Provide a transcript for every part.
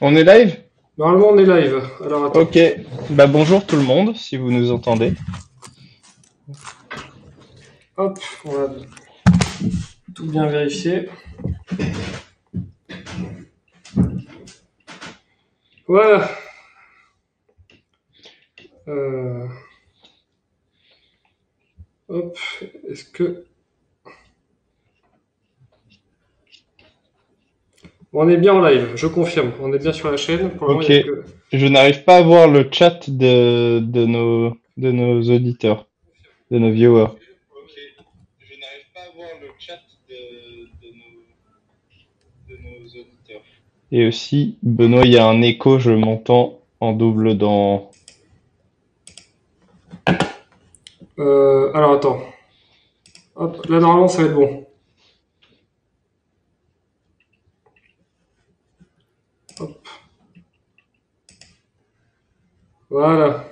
On est live? Normalement, on est live. Alors, attends. Ok. Bah bonjour tout le monde, si vous nous entendez. Hop, on va tout bien vérifier. Voilà. Euh, hop. Est-ce que... On est bien en live, je confirme. On est bien sur la chaîne. Pour le moment, il Ok. n'y a que... Je n'arrive pas à voir le chat de nos auditeurs, de nos viewers. Ok. Je n'arrive pas à voir le chat de nos auditeurs. Et aussi, Benoît, il y a un écho, je m'entends en double dans... Alors, attends. Hop, là, normalement, ça va être bon. Hop, voilà.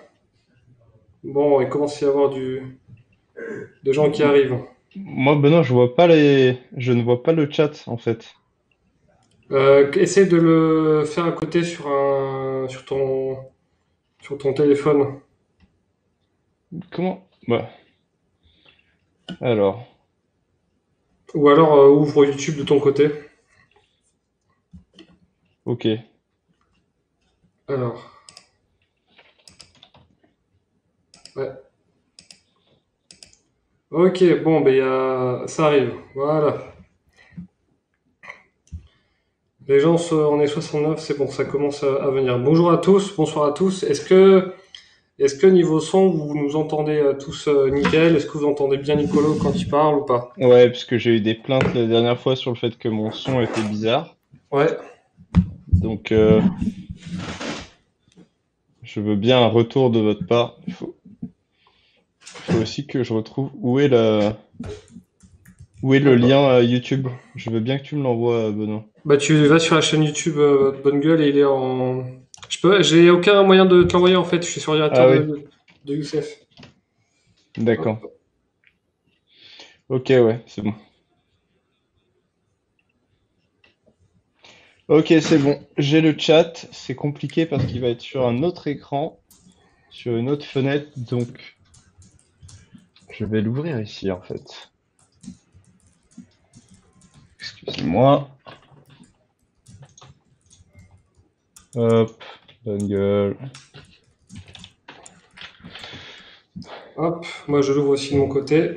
Bon, il commence à y avoir des gens qui arrivent. Moi, Benoît, je ne vois pas le chat, en fait. Essaye de le faire à côté sur ton téléphone. Comment? Bah, alors, Ou alors, ouvre YouTube de ton côté. ok. Alors, ouais. Ok, bon, ça arrive. Voilà. On est 69, c'est bon, ça commence à venir. Bonjour à tous, bonsoir à tous. Est-ce que niveau son, vous nous entendez tous nickel? Est-ce que vous entendez bien Nicolo quand il parle ou pas? Ouais, parce que j'ai eu des plaintes la dernière fois sur le fait que mon son était bizarre. Ouais. Donc, je veux bien un retour de votre part. Il faut aussi que je retrouve où est le Attends. lien YouTube. Je veux bien que tu me l'envoies, Benoît. Bah, tu vas sur la chaîne YouTube Bonne Gueule et il est en. J'ai aucun moyen de te l'envoyer en fait. Je suis sur l'ordinateur Ah oui, de Youssef. d'accord. Hop. Ok, ouais, c'est bon. Ok, c'est bon. J'ai le chat. C'est compliqué parce qu'il va être sur un autre écran, sur une autre fenêtre. Donc, je vais l'ouvrir ici, en fait. Excusez-moi. Hop, bonne gueule. Hop. Moi, je l'ouvre aussi de mon côté.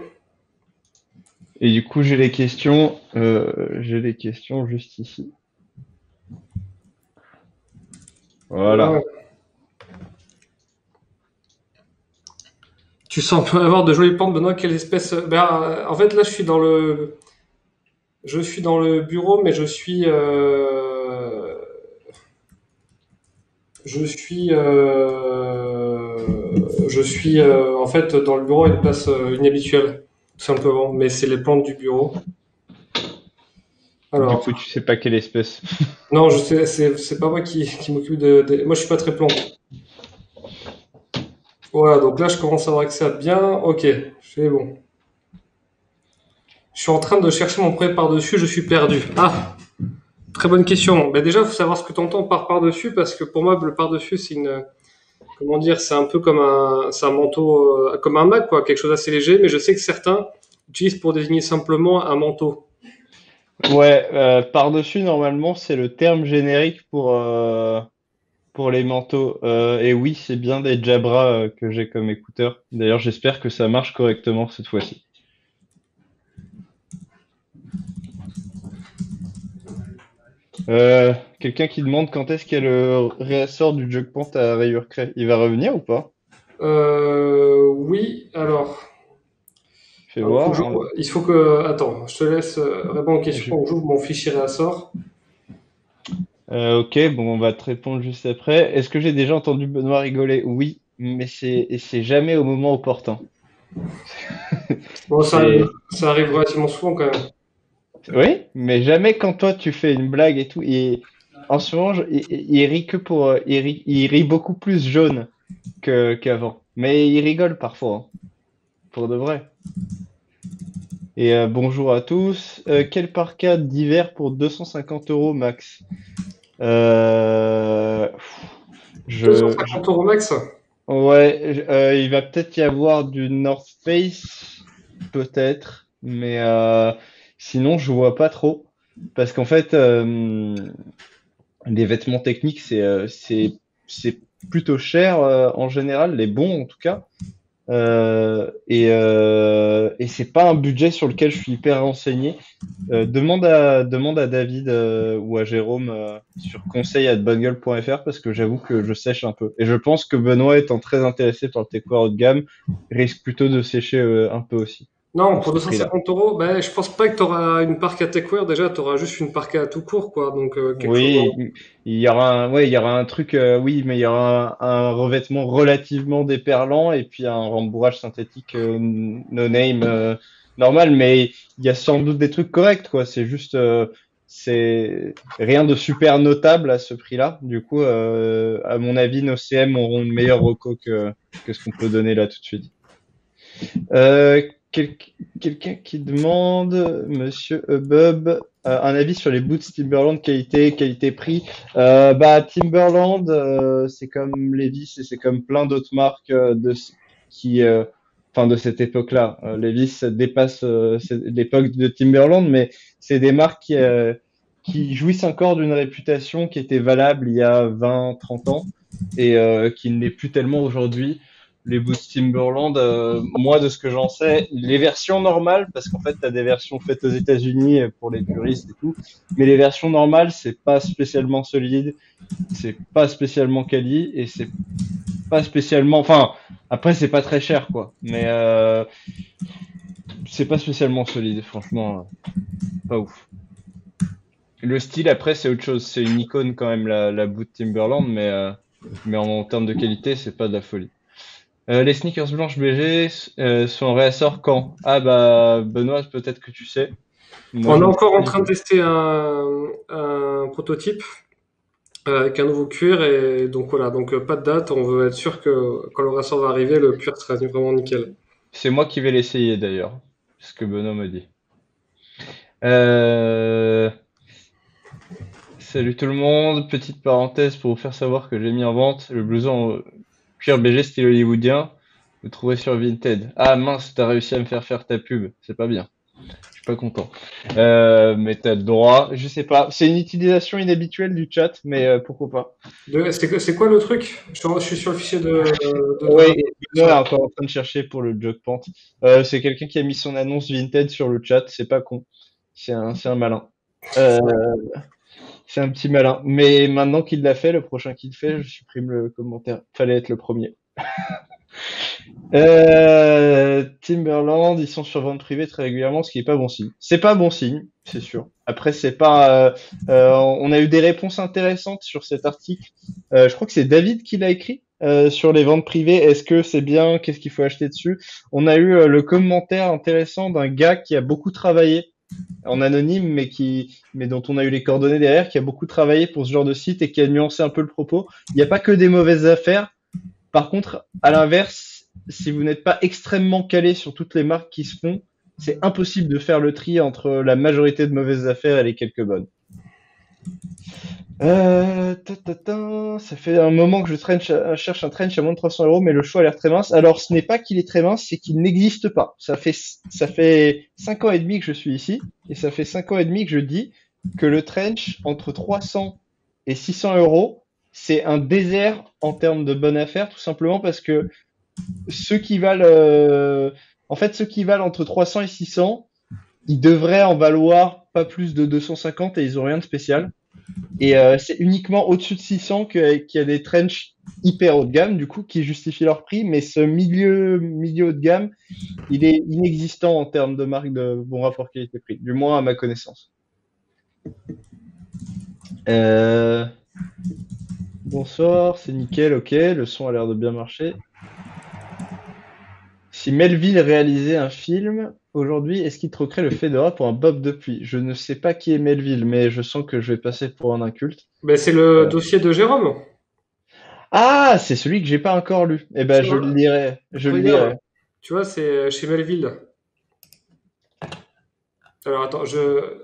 Et du coup, j'ai les questions juste ici. Voilà. Voilà. Tu sens avoir de jolies plantes, Benoît. Quelle espèce. En fait, là, je suis dans le bureau, mais je suis en fait dans le bureau à une place inhabituelle, tout simplement. Mais c'est les plantes du bureau. Du Alors, coup, tu sais pas quelle espèce. non, je sais, c'est pas moi qui m'occupe moi, je suis pas très plante. Voilà, donc là, je commence à avoir accès à bien. Ok, c'est bon. Je suis en train de chercher mon premier par-dessus, je suis perdu. Ah, très bonne question. Ben déjà, il faut savoir ce que tu entends par par-dessus, parce que pour moi, le par-dessus, comment dire, c'est un manteau, comme un mag, quoi, quelque chose d'assez léger, mais je sais que certains utilisent pour désigner simplement un manteau. Ouais, par-dessus, normalement, c'est le terme générique pour les manteaux. Et oui, c'est bien des Jabra que j'ai comme écouteurs. D'ailleurs, j'espère que ça marche correctement cette fois-ci. Quelqu'un qui demande quand est-ce qu'il y a le réassort du Jugpant à rayures craie. Il va revenir ou pas? Oui, alors, Fais voir. il faut que, attends, je te laisse répondre aux Je- questions, j'ouvre mon fichier réassort. ok, bon, on va te répondre juste après. Est-ce que j'ai déjà entendu Benoît rigoler? Oui, mais c'est jamais au moment opportun. Bon, C'est ça arrive relativement souvent quand même. Oui, mais jamais quand toi tu fais une blague et tout. Et en ce moment, il rit que il rit beaucoup plus jaune qu'avant. Mais il rigole parfois, hein, pour de vrai. Et bonjour à tous. Quel parka d'hiver pour 250 € max? Euh, je- 250 € max? Ouais, il va peut-être y avoir du North Face, peut-être, mais sinon je vois pas trop, parce qu'en fait, les vêtements techniques c'est plutôt cher en général, les bons en tout cas. Et c'est pas un budget sur lequel je suis hyper renseigné. Demande à David ou à Jérôme sur conseil@bungle.fr parce que j'avoue que je sèche un peu. Et je pense que Benoît, étant très intéressé par le techwear haut de gamme, risque plutôt de sécher un peu aussi Non, pour pour ce prix-là. 250 €, ben, je pense pas que tu auras une parka techwear. Déjà, tu auras juste une parka tout court, quoi. Donc, quelque chose. Oui, il y aura ouais, il y aura un truc, oui, mais il y aura un revêtement relativement déperlant et puis un rembourrage synthétique no name normal, mais il y a sans doute des trucs corrects, quoi. C'est rien de super notable à ce prix-là. Du coup, à mon avis, nos CM auront une meilleure reco que ce qu'on peut donner là tout de suite. Euh, quel- Quelqu'un qui demande, Monsieur Hubub, un avis sur les boots Timberland qualité-prix. Timberland, c'est comme Levi's et c'est comme plein d'autres marques qui, enfin de cette époque-là. Levi's ça dépasse c'est l'époque de Timberland, mais c'est des marques qui jouissent encore d'une réputation qui était valable il y a 20, 30 ans et qui ne l'est plus tellement aujourd'hui les boots Timberland, moi de ce que j'en sais, les versions normales, parce qu'en fait tu as des versions faites aux États-Unis pour les puristes et tout, mais les versions normales c'est pas spécialement solide, c'est pas spécialement quali et c'est pas spécialement, enfin après c'est pas très cher quoi, mais c'est pas spécialement solide, franchement, pas ouf. Le style après c'est autre chose, c'est une icône quand même la boot Timberland, mais en termes de qualité c'est pas de la folie. Les sneakers blanches BG sont en réassort quand? Ah bah Benoît, peut-être que tu sais. Moi On je est ne sais encore pas en du train de tout. tester un prototype avec un nouveau cuir et donc voilà, donc pas de date. On veut être sûr que quand le rassort va arriver, le cuir sera vraiment nickel. C'est moi qui vais l'essayer d'ailleurs, ce que Benoît me dit. Euh, Salut tout le monde, petite parenthèse pour vous faire savoir que j'ai mis en vente le blouson cuir BG style hollywoodien. Vous trouverez sur Vinted. Ah mince, t'as réussi à me faire faire ta pub, c'est pas bien. Je suis pas content. Mais t'as le droit, je sais pas. C'est une utilisation inhabituelle du chat, mais pourquoi pas. C'est quoi le truc? Je suis sur le fichier de Oui, sur Benoît la- est encore en train de chercher pour le jog pant. C'est quelqu'un qui a mis son annonce Vinted sur le chat, c'est pas con. C'est un malin. Euh, c'est un petit malin. Mais maintenant qu'il l'a fait, le prochain qu'il fait, je supprime le commentaire. Fallait être le premier. Timberland, ils sont sur vente privée très régulièrement, ce qui est pas bon signe. C'est pas bon signe, c'est sûr. Après, c'est pas. On a eu des réponses intéressantes sur cet article. Je crois que c'est David qui l'a écrit sur les ventes privées. Est-ce que c'est bien? Qu'est-ce qu'il faut acheter dessus? On a eu le commentaire intéressant d'un gars qui a beaucoup travaillé en anonyme, mais dont on a eu les coordonnées derrière, qui a beaucoup travaillé pour ce genre de site et qui a nuancé un peu le propos. Il n'y a pas que des mauvaises affaires. Par contre, à l'inverse, si vous n'êtes pas extrêmement calé sur toutes les marques qui se font, c'est impossible de faire le tri entre la majorité de mauvaises affaires et les quelques bonnes. Ça fait un moment que cherche un trench à moins de 300 €, mais le choix a l'air très mince. Alors, ce n'est pas qu'il est très mince, c'est qu'il n'existe pas. Ça fait 5 ans et demi que je suis ici, et ça fait 5 ans et demi que je dis que le trench entre 300 et 600 €, c'est un désert en termes de bonne affaire, tout simplement parce que ceux qui valent, en fait, ceux qui valent entre 300 et 600, ils devraient en valoir pas plus de 250 et ils ont rien de spécial. Et c'est uniquement au-dessus de 600 qu'il y a des trench hyper haut de gamme, du coup, qui justifient leur prix. Mais ce milieu haut de gamme, il est inexistant en termes de marque de bon rapport qualité-prix, du moins à ma connaissance. Euh, Bonsoir, c'est nickel, ok, le son a l'air de bien marcher. Si Melville réalisait un film aujourd'hui, est-ce qu'il troquerait le Fedora pour un Bob de pluie? Je ne sais pas qui est Melville, mais je sens que je vais passer pour un inculte. Ben, c'est le dossier de Jérôme. Ah, c'est celui que j'ai pas encore lu. Eh ben, Tu je le vois, lirai, je le regarde, lirai. tu vois, c'est chez Melville. Alors attends, Je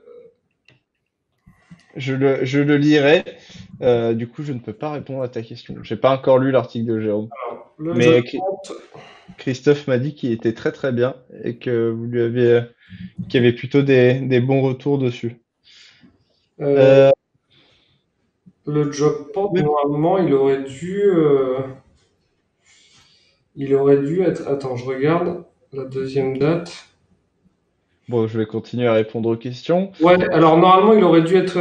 le lirai. Du coup, je ne peux pas répondre à ta question. J'ai pas encore lu l'article de Jérôme. Je Mais tente. Christophe m'a dit qu'il était très très bien et que vous lui aviez, qu'il y avait plutôt des bons retours dessus. Euh, Euh, le job port, oui. normalement, il aurait dû être. Attends, je regarde la deuxième date. Bon, je vais continuer à répondre aux questions. Ouais, alors normalement, il aurait dû être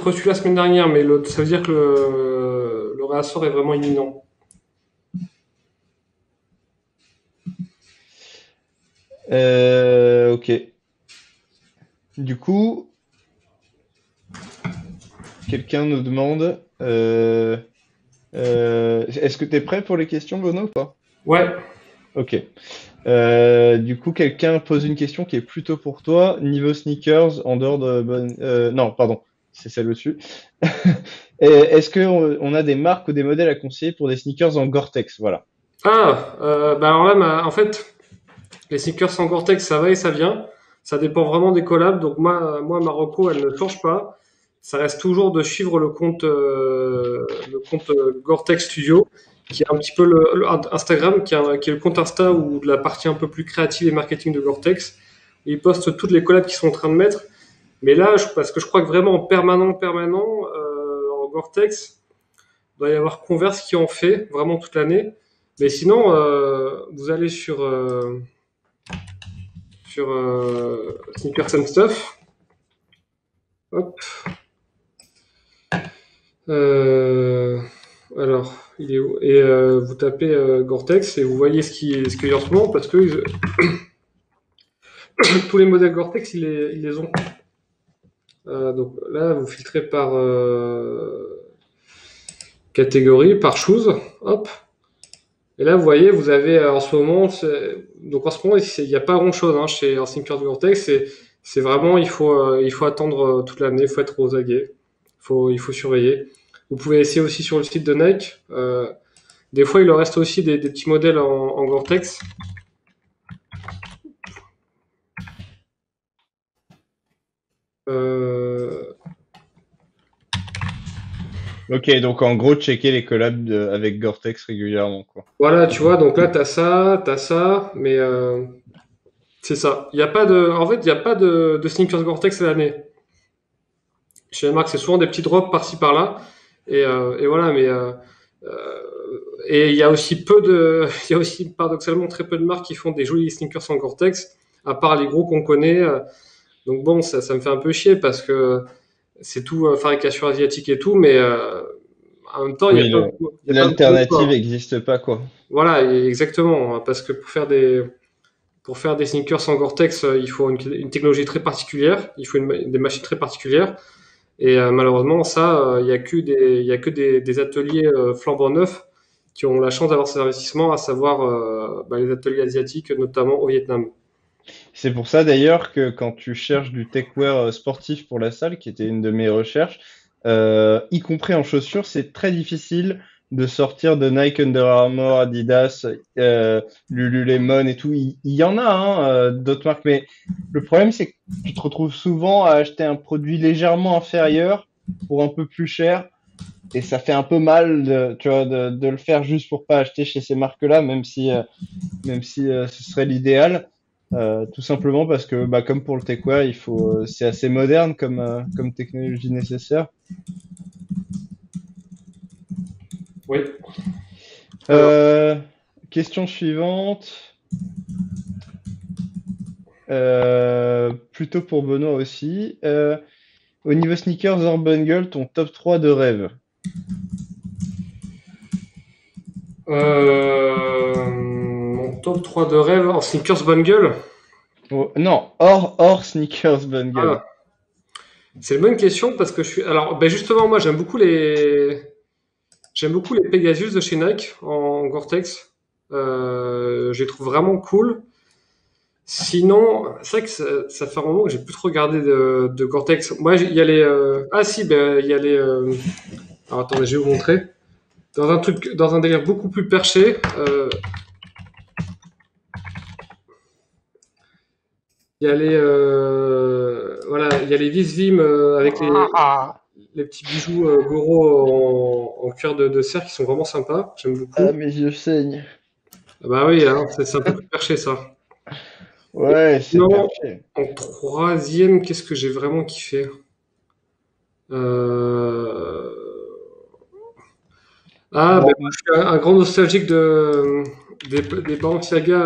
reçu la semaine dernière, mais ça veut dire que le réassort est vraiment imminent. Ok. Du coup, quelqu'un nous demande, est-ce que tu es prêt pour les questions, Bono, ou pas? Ouais, Ok. Du coup, quelqu'un pose une question qui est plutôt pour toi. Niveau sneakers, en dehors de non, pardon, c'est celle au-dessus. Est-ce qu'on a des marques ou des modèles à conseiller pour des sneakers en Gore-Tex? Voilà. bah alors là, en fait, les sneakers sans Gore-Tex, ça va et ça vient. Ça dépend vraiment des collabs. Donc moi, Marocco, elle ne change pas. Ça reste toujours de suivre le compte Gore-Tex Studio, qui est un petit peu Instagram, qui est le compte Insta ou de la partie un peu plus créative et marketing de Gore-Tex. Ils postent toutes les collabs qu'ils sont en train de mettre. Mais là, parce que je crois que vraiment en permanent, en Gore-Tex, il doit y avoir Converse qui en fait vraiment toute l'année. Mais sinon, vous allez sur Sneakers and Stuff. Hop. Euh, alors, il est où? Et vous tapez Gore-Tex et vous voyez ce qu'il y a en ce moment parce que tous les modèles Gore-Tex, ils les ont. Donc là, vous filtrez par catégorie, par shoes. Hop. Et là, vous voyez, vous avez en ce moment, donc en ce moment, il n'y a pas grand-chose hein, chez Sneakers Gore-Tex. C'est vraiment, il faut attendre toute l'année, il faut être aux aguets, il faut surveiller. Vous pouvez essayer aussi sur le site de Nike. Des fois, il leur reste aussi des petits modèles en Gore-Tex. Euh, Ok, donc en gros, checker les collabs avec Gore-Tex régulièrement, quoi. voilà, tu vois, donc là, t'as ça, mais c'est ça. Il y a pas de, en fait, il n'y a pas de sneakers Gore-Tex à l'année. Chez les marques, c'est souvent des petits drops par-ci par-là. Et voilà, mais et il y a aussi il y a aussi paradoxalement très peu de marques qui font des jolis sneakers en Gore-Tex, à part les gros qu'on connaît. Donc bon, ça me fait un peu chier parce que c'est tout fabrication asiatique et tout, mais en même temps, Oui, il y a pas beaucoup de l'alternative choix. n'existe pas, quoi. Voilà, exactement. Parce que pour faire des sneakers en Gore-Tex, il faut une technologie très particulière, il faut des machines très particulières. Et malheureusement, ça, il y a que des ateliers flambant neufs qui ont la chance d'avoir ces investissements, à savoir les ateliers asiatiques, notamment au Vietnam. C'est pour ça d'ailleurs que quand tu cherches du techwear sportif pour la salle, qui était une de mes recherches, y compris en chaussures, c'est très difficile de sortir de Nike, Under Armour, Adidas, Lululemon et tout. Il y en a hein, d'autres marques, mais le problème c'est que tu te retrouves souvent à acheter un produit légèrement inférieur pour un peu plus cher. Et ça fait un peu mal tu vois, de le faire juste pour pas acheter chez ces marques-là, même si ce serait l'idéal. Tout simplement parce que, bah, comme pour le techwear, c'est assez moderne comme technologie nécessaire. Oui. Alors, Euh, Question suivante. Plutôt pour Benoît aussi. Au niveau sneakers or bungle, ton top 3 de rêve. mon top 3 de rêve en sneakers bonne gueule. Oh, non, hors sneakers bungle. Ah, c'est une bonne question parce que Alors, ben justement, moi, j'aime beaucoup les Pegasus de chez Nike en Gore-Tex. Je les trouve vraiment cool. Sinon, c'est vrai que ça fait un moment que j'ai plus trop regardé de Gore-Tex. Moi, il y a les. Ah si, ben il y a les. Alors attendez, je vais vous montrer. Dans un délire beaucoup plus perché, il y a les. Voilà, il y a les Visvim avec les petits bijoux Goro en cuir de cerf qui sont vraiment sympas. J'aime Ah, beaucoup. mes yeux saignent. Ah bah oui, hein, c'est un peu plus perché ça. Et Ouais, c'est sinon, perché. en troisième, qu'est-ce que j'ai vraiment kiffé? Euh, Ah, ben, Bon, moi, je suis un grand nostalgique des Balenciaga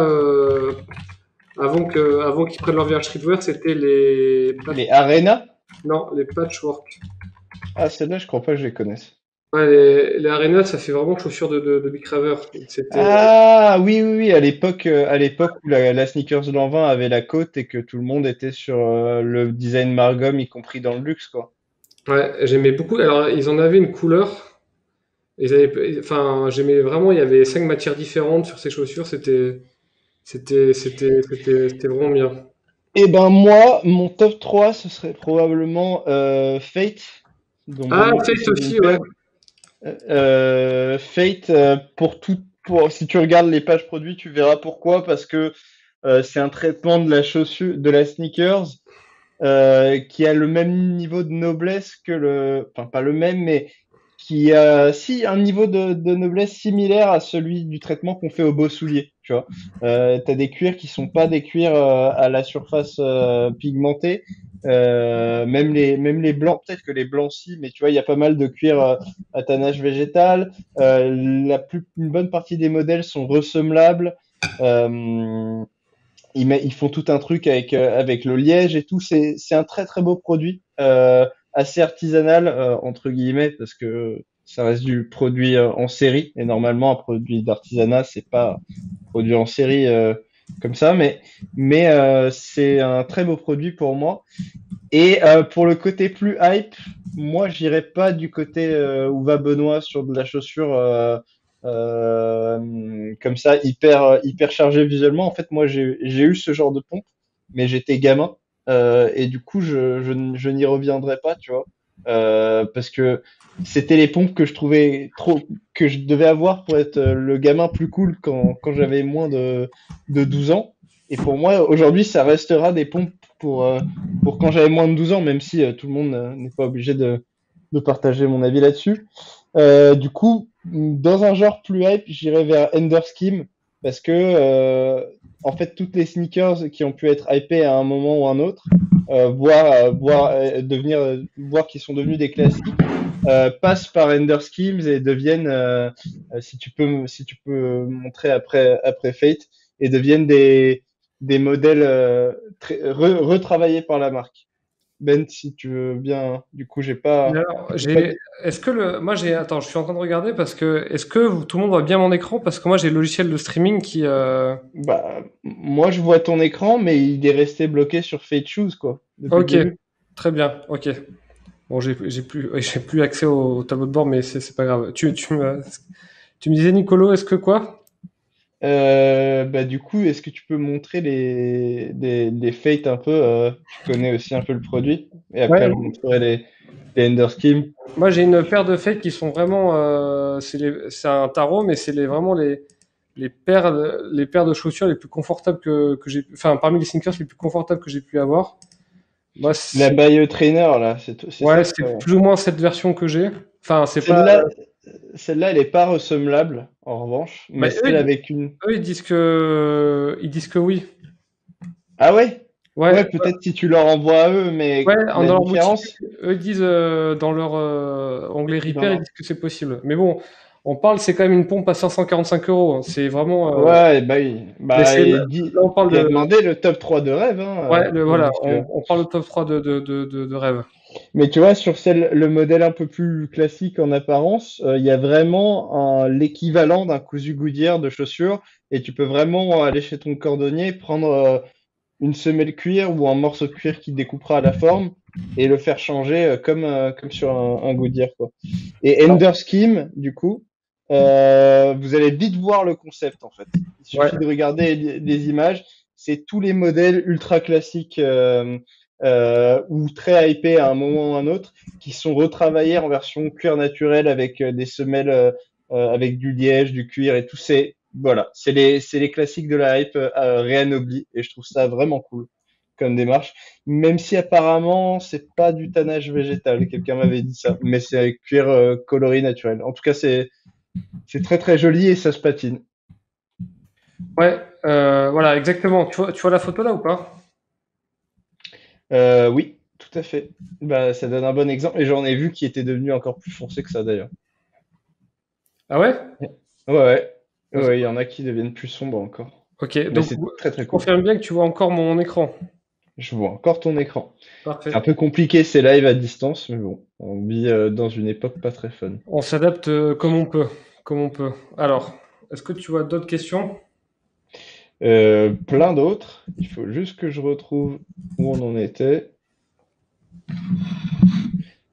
avant qu'ils prennent leur virage streetwear, c'était les Arena? non, les patchwork. Ah, celle-là, je crois pas que je les connaisse. Ouais, les Arenas, ça fait vraiment chaussures de Big Raver. C'était, Ah, oui, oui, oui, à l'époque où la sneakers de l'an 20 avait la côte et que tout le monde était sur le design Margom, y compris dans le luxe, quoi. ouais, j'aimais beaucoup. Alors, ils en avaient une couleur. Enfin, j'aimais vraiment. Il y avait 5 matières différentes sur ces chaussures. C'était vraiment bien. Eh ben, moi, mon top 3 ce serait probablement Fate, dont Ah, Bono Fate possède une aussi, ouais. paire. Fate, si tu regardes les pages produits, tu verras pourquoi, parce que c'est un traitement de la chaussure, de la sneakers, qui a le même niveau de noblesse que enfin pas le même, mais qui a si un niveau de noblesse similaire à celui du traitement qu'on fait aux beaux souliers, tu vois. T'as des cuirs qui sont pas des cuirs à la surface pigmentée, même les blancs, peut-être que les blancs si, mais tu vois, il y a pas mal de cuirs à tannage végétal. Une bonne partie des modèles sont ressemblables. Euh, ils font tout un truc avec le liège et tout. C'est un très très beau produit, assez artisanal entre guillemets parce que ça reste du produit en série et normalement un produit d'artisanat c'est pas produit en série comme ça, mais c'est un très beau produit pour moi. Et pour le côté plus hype, moi, j'irais pas du côté où va Benoît sur de la chaussure comme ça, hyper chargé visuellement. En fait, moi, j'ai eu ce genre de pompe, mais j'étais gamin. Et du coup, je n'y reviendrai pas, tu vois. Parce que c'était les pompes que je trouvais trop, que je devais avoir pour être le gamin plus cool quand j'avais moins de 12 ans. Et pour moi, aujourd'hui, ça restera des pompes pour, euh, pour quand j'avais moins de 12 ans, même si tout le monde n'est pas obligé de partager mon avis là-dessus. Du coup, dans un genre plus hype, j'irais vers Ender Scheme parce que en fait, toutes les sneakers qui ont pu être hypées à un moment ou un autre, voir qu'ils sont devenus des classiques, passent par Ender Schemes et deviennent, si tu peux montrer après Fate, et deviennent des modèles retravaillés par la marque. Ben, si tu veux bien, du coup, Et alors, j'ai pas, attends, je suis en train de regarder parce que, est-ce que tout le monde voit bien mon écran? Parce que moi, j'ai le logiciel de streaming bah, moi, je vois ton écran, mais il est resté bloqué sur Fate Shoes, quoi, depuis le ok, début. très bien, ok. Bon, j'ai plus accès au tableau de bord, mais c'est pas grave. Tu me disais, Nicolo, est-ce que quoi? Bah, du coup, est-ce que tu peux montrer les Fate un peu, tu connais aussi un peu le produit, et Ouais, après, je montrerai les Ender Scheme. moi, j'ai une paire de fakes qui sont vraiment, c'est un tarot, mais vraiment les paires de chaussures les plus confortables que j'ai, enfin, parmi les sneakers les plus confortables que j'ai pu avoir. Moi, La Bio Trainer, là, c'est ça ouais, que c'est plus ou moins cette version que j'ai. Enfin, c'est pas, celle-là, celle-là, elle est pas ressemblable, en revanche, bah, mais celle avec une. ils disent que oui. Ah ouais? Ouais, Ouais, peut-être si tu leur envoies à eux, ouais, mais la dans leur boutique, différence. eux ils disent dans leur onglet Dans repair, ils leur... disent que c'est possible. Mais bon, on parle, c'est quand même une pompe à 545 €, hein. C'est vraiment, Ouais, bah oui. mais Bah, c'est là, là, on parle il a de, demandé le top 3 de rêve, ouais, le voilà, monsieur. on parle de top 3 de rêve. Mais tu vois, sur le modèle un peu plus classique en apparence, il y a vraiment l'équivalent d'un cousu Goodyear de chaussures, et tu peux vraiment aller chez ton cordonnier, prendre une semelle cuir ou un morceau de cuir qui découpera à la forme et le faire changer comme sur un Goodyear, quoi. Et Alors, Ender Scheme, du coup, vous allez vite voir le concept en fait. Il ouais, suffit de regarder les images. C'est tous les modèles ultra classiques ou très hypés à un moment ou à un autre qui sont retravaillés en version cuir naturel avec des semelles avec du liège, du cuir et tout. C'est voilà, c'est les classiques de la hype réanoblis et je trouve ça vraiment cool comme démarche, même si apparemment c'est pas du tannage végétal. Quelqu'un m'avait dit ça, mais c'est avec cuir coloré naturel. En tout cas, c'est très très joli et ça se patine. Ouais, voilà, exactement. Tu vois la photo là ou pas? Oui, tout à fait. Bah, ça donne un bon exemple et j'en ai vu qui était devenu encore plus foncé que ça d'ailleurs. Ah ouais? Ouais, ouais, ouais, il y en a qui deviennent plus sombres encore. Ok, Mais donc c'est très tu très cool. confirmes bien que tu vois encore mon écran. Je vois encore ton écran. C'est un Parfait. peu compliqué ces lives à distance, mais bon, on vit dans une époque pas très fun. On s'adapte comme on peut, comme on peut. Alors, est-ce que tu vois d'autres questions? Plein d'autres. Il faut juste que je retrouve où on en était.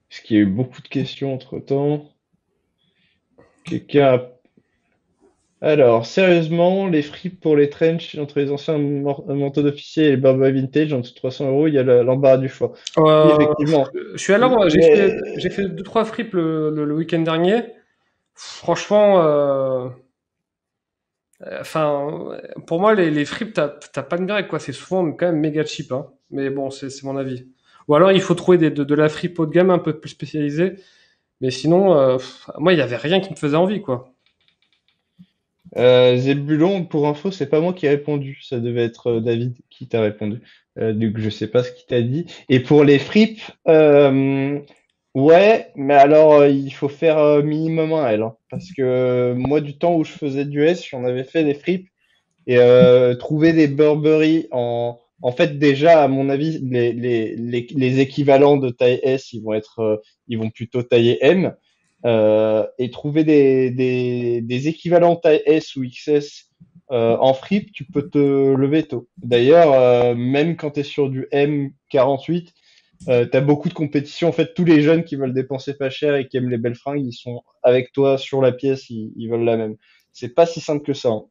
Parce qu'il y a eu beaucoup de questions entre-temps. Quelqu'un a... Alors, sérieusement, les fripes pour les trench entre les anciens manteaux d'officier et les Burberry Vintage en dessous de 300 euros, il y a l'embarras du choix. Oui, Euh, effectivement. je suis allé, moi, Mais j'ai fait deux trois fripes le week-end dernier. Franchement, enfin, pour moi, les fripes, t'as pas de miracle, quoi. C'est souvent quand même méga cheap, hein. Mais bon, c'est mon avis. Ou alors, il faut trouver de la fripe haut de gamme un peu plus spécialisée. Mais sinon, moi, il y avait rien qui me faisait envie, quoi. Zébulon, pour info, c'est pas moi qui ai répondu. Ça devait être David qui t'a répondu. Donc je sais pas ce qu'il t'a dit. Et pour les fripes, ouais, mais alors il faut faire minimum un L, hein, parce que moi, du temps où je faisais du S, j'en avais fait des fripes et trouver des Burberry en fait déjà à mon avis les équivalents de taille S ils vont plutôt tailler M et trouver des équivalents taille S ou XS en fripe tu peux te lever tôt. D'ailleurs même quand tu es sur du M48 t'as beaucoup de compétition. En fait, tous les jeunes qui veulent dépenser pas cher et qui aiment les belles fringues, ils sont avec toi sur la pièce, ils veulent la même. C'est pas si simple que ça, hein.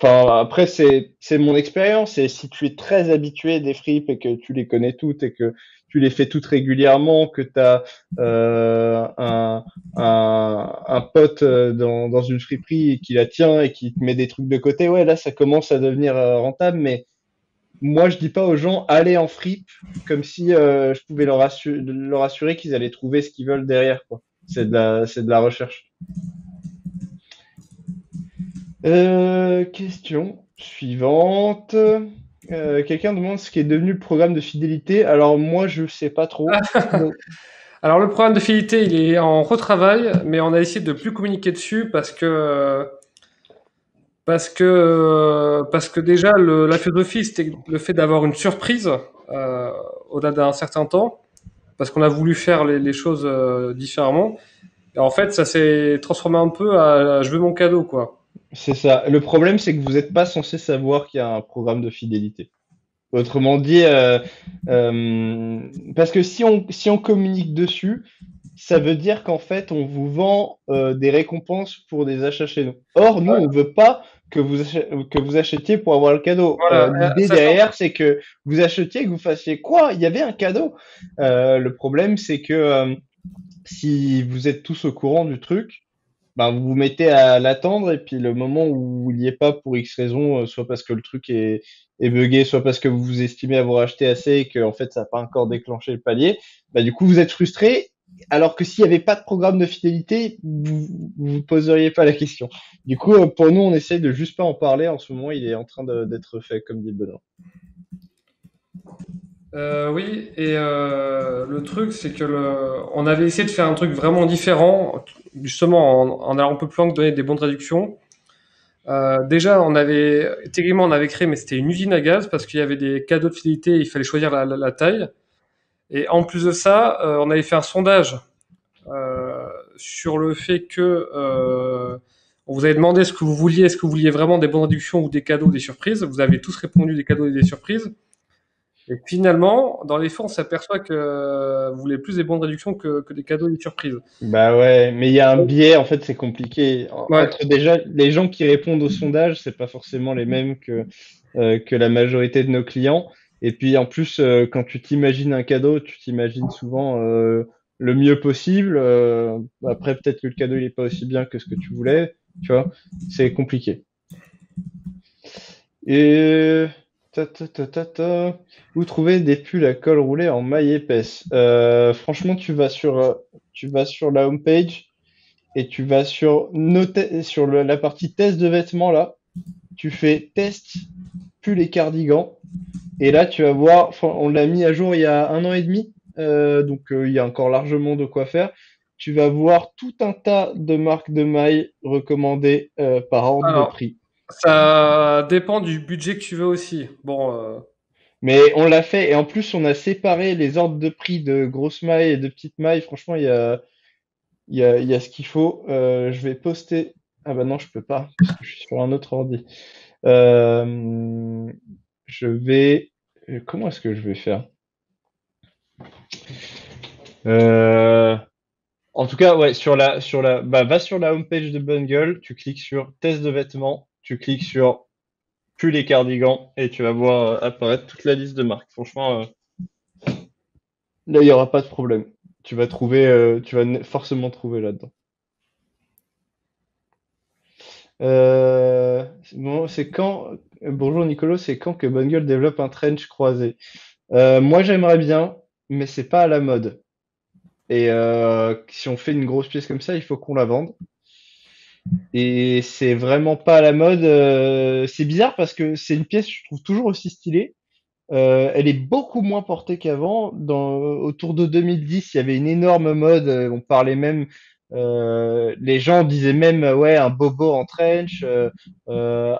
Enfin, après, c'est mon expérience. Et si tu es très habitué des fripes et que tu les connais toutes et que tu les fais toutes régulièrement, que tu as un pote dans une friperie et qui la tient et qui te met des trucs de côté, ouais, là, ça commence à devenir rentable. Mais moi, je dis pas aux gens, allez en fripe, comme si je pouvais leur assurer qu'ils allaient trouver ce qu'ils veulent derrière, quoi. C'est de la recherche. Question suivante. Quelqu'un demande ce qui est devenu le programme de fidélité. Alors moi, je sais pas trop. Donc, Alors, le programme de fidélité, il est en retravail, mais on a essayé de plus communiquer dessus parce que déjà, la philosophie, c'était le fait d'avoir une surprise au-delà d'un certain temps, parce qu'on a voulu faire les choses différemment. Et en fait, ça s'est transformé un peu à je veux mon cadeau, quoi. c'est ça. Le problème, c'est que vous n'êtes pas censé savoir qu'il y a un programme de fidélité. Autrement dit, parce que si on communique dessus, ça veut dire qu'en fait, on vous vend des récompenses pour des achats chez nous. Or, nous, on veut pas que vous achetiez pour avoir le cadeau. Voilà, L'idée sachant. derrière, c'est que vous achetiez, que vous fassiez quoi? Il y avait un cadeau. Le problème, c'est que si vous êtes tous au courant du truc, ben, vous vous mettez à l'attendre et puis le moment où il n'y est pas pour X raison, soit parce que le truc est buggé, soit parce que vous estimez avoir acheté assez et que en fait ça n'a pas encore déclenché le palier, bah, du coup vous êtes frustré. Alors que s'il n'y avait pas de programme de fidélité, vous poseriez pas la question. Du coup, pour nous, on essaye de juste pas en parler. En ce moment, il est en train d'être fait, comme dit Benoît. Oui, et le truc, c'est que on avait essayé de faire un truc vraiment différent, justement en allant un peu plus loin que donner des bons de réduction. Déjà, techniquement, on avait créé, mais c'était une usine à gaz parce qu'il y avait des cadeaux de fidélité, il fallait choisir la taille. Et en plus de ça, on avait fait un sondage sur le fait que on vous avait demandé ce que vous vouliez, est-ce que vous vouliez vraiment des bonnes réductions ou des cadeaux ou des surprises. Vous avez tous répondu des cadeaux et des surprises. Et finalement, dans les faits, on s'aperçoit que vous voulez plus des bonnes réductions que des cadeaux et des surprises. Bah ouais, mais il y a un biais, en fait, c'est compliqué. Ouais, Entre déjà, les gens qui répondent au sondage, c'est pas forcément les mêmes que la majorité de nos clients. Et puis en plus, quand tu t'imagines un cadeau, tu t'imagines souvent le mieux possible. Après, peut-être que le cadeau, il est pas aussi bien que ce que tu voulais, tu vois. C'est compliqué. Et Où trouver des pulls à col roulé en maille épaisse? Franchement, tu vas sur la homepage et tu vas sur la partie test de vêtements là. Tu fais test pull et cardigan. Et là, tu vas voir, enfin, on l'a mis à jour il y a 1 an et demi, donc il y a encore largement de quoi faire. Tu vas voir tout un tas de marques de mailles recommandées par ordre de Alors, prix. ça dépend du budget que tu veux aussi. Bon, Mais on l'a fait et en plus on a séparé les ordres de prix de grosses mailles et de petites mailles. Franchement, il y a ce qu'il faut. Je vais poster. Ah bah non, je peux pas parce que je suis sur un autre ordi. Euh, je vais. Comment est-ce que je vais faire? Euh, En tout cas, ouais, bah, va sur la homepage de Bungle, tu cliques sur test de vêtements, tu cliques sur pull et cardigans et tu vas voir apparaître toute la liste de marques. Franchement, là, il n'y aura pas de problème. Tu vas forcément trouver là-dedans. Bon, bonjour Nicolas, c'est quand que Bungle développe un trench croisé? Moi, j'aimerais bien, mais c'est pas à la mode. Et si on fait une grosse pièce comme ça, il faut qu'on la vende. Et c'est vraiment pas à la mode. C'est bizarre parce que c'est une pièce que je trouve toujours aussi stylée. Elle est beaucoup moins portée qu'avant. Autour de 2010, il y avait une énorme mode. On parlait même, les gens disaient même, ouais, un bobo en trench, euh,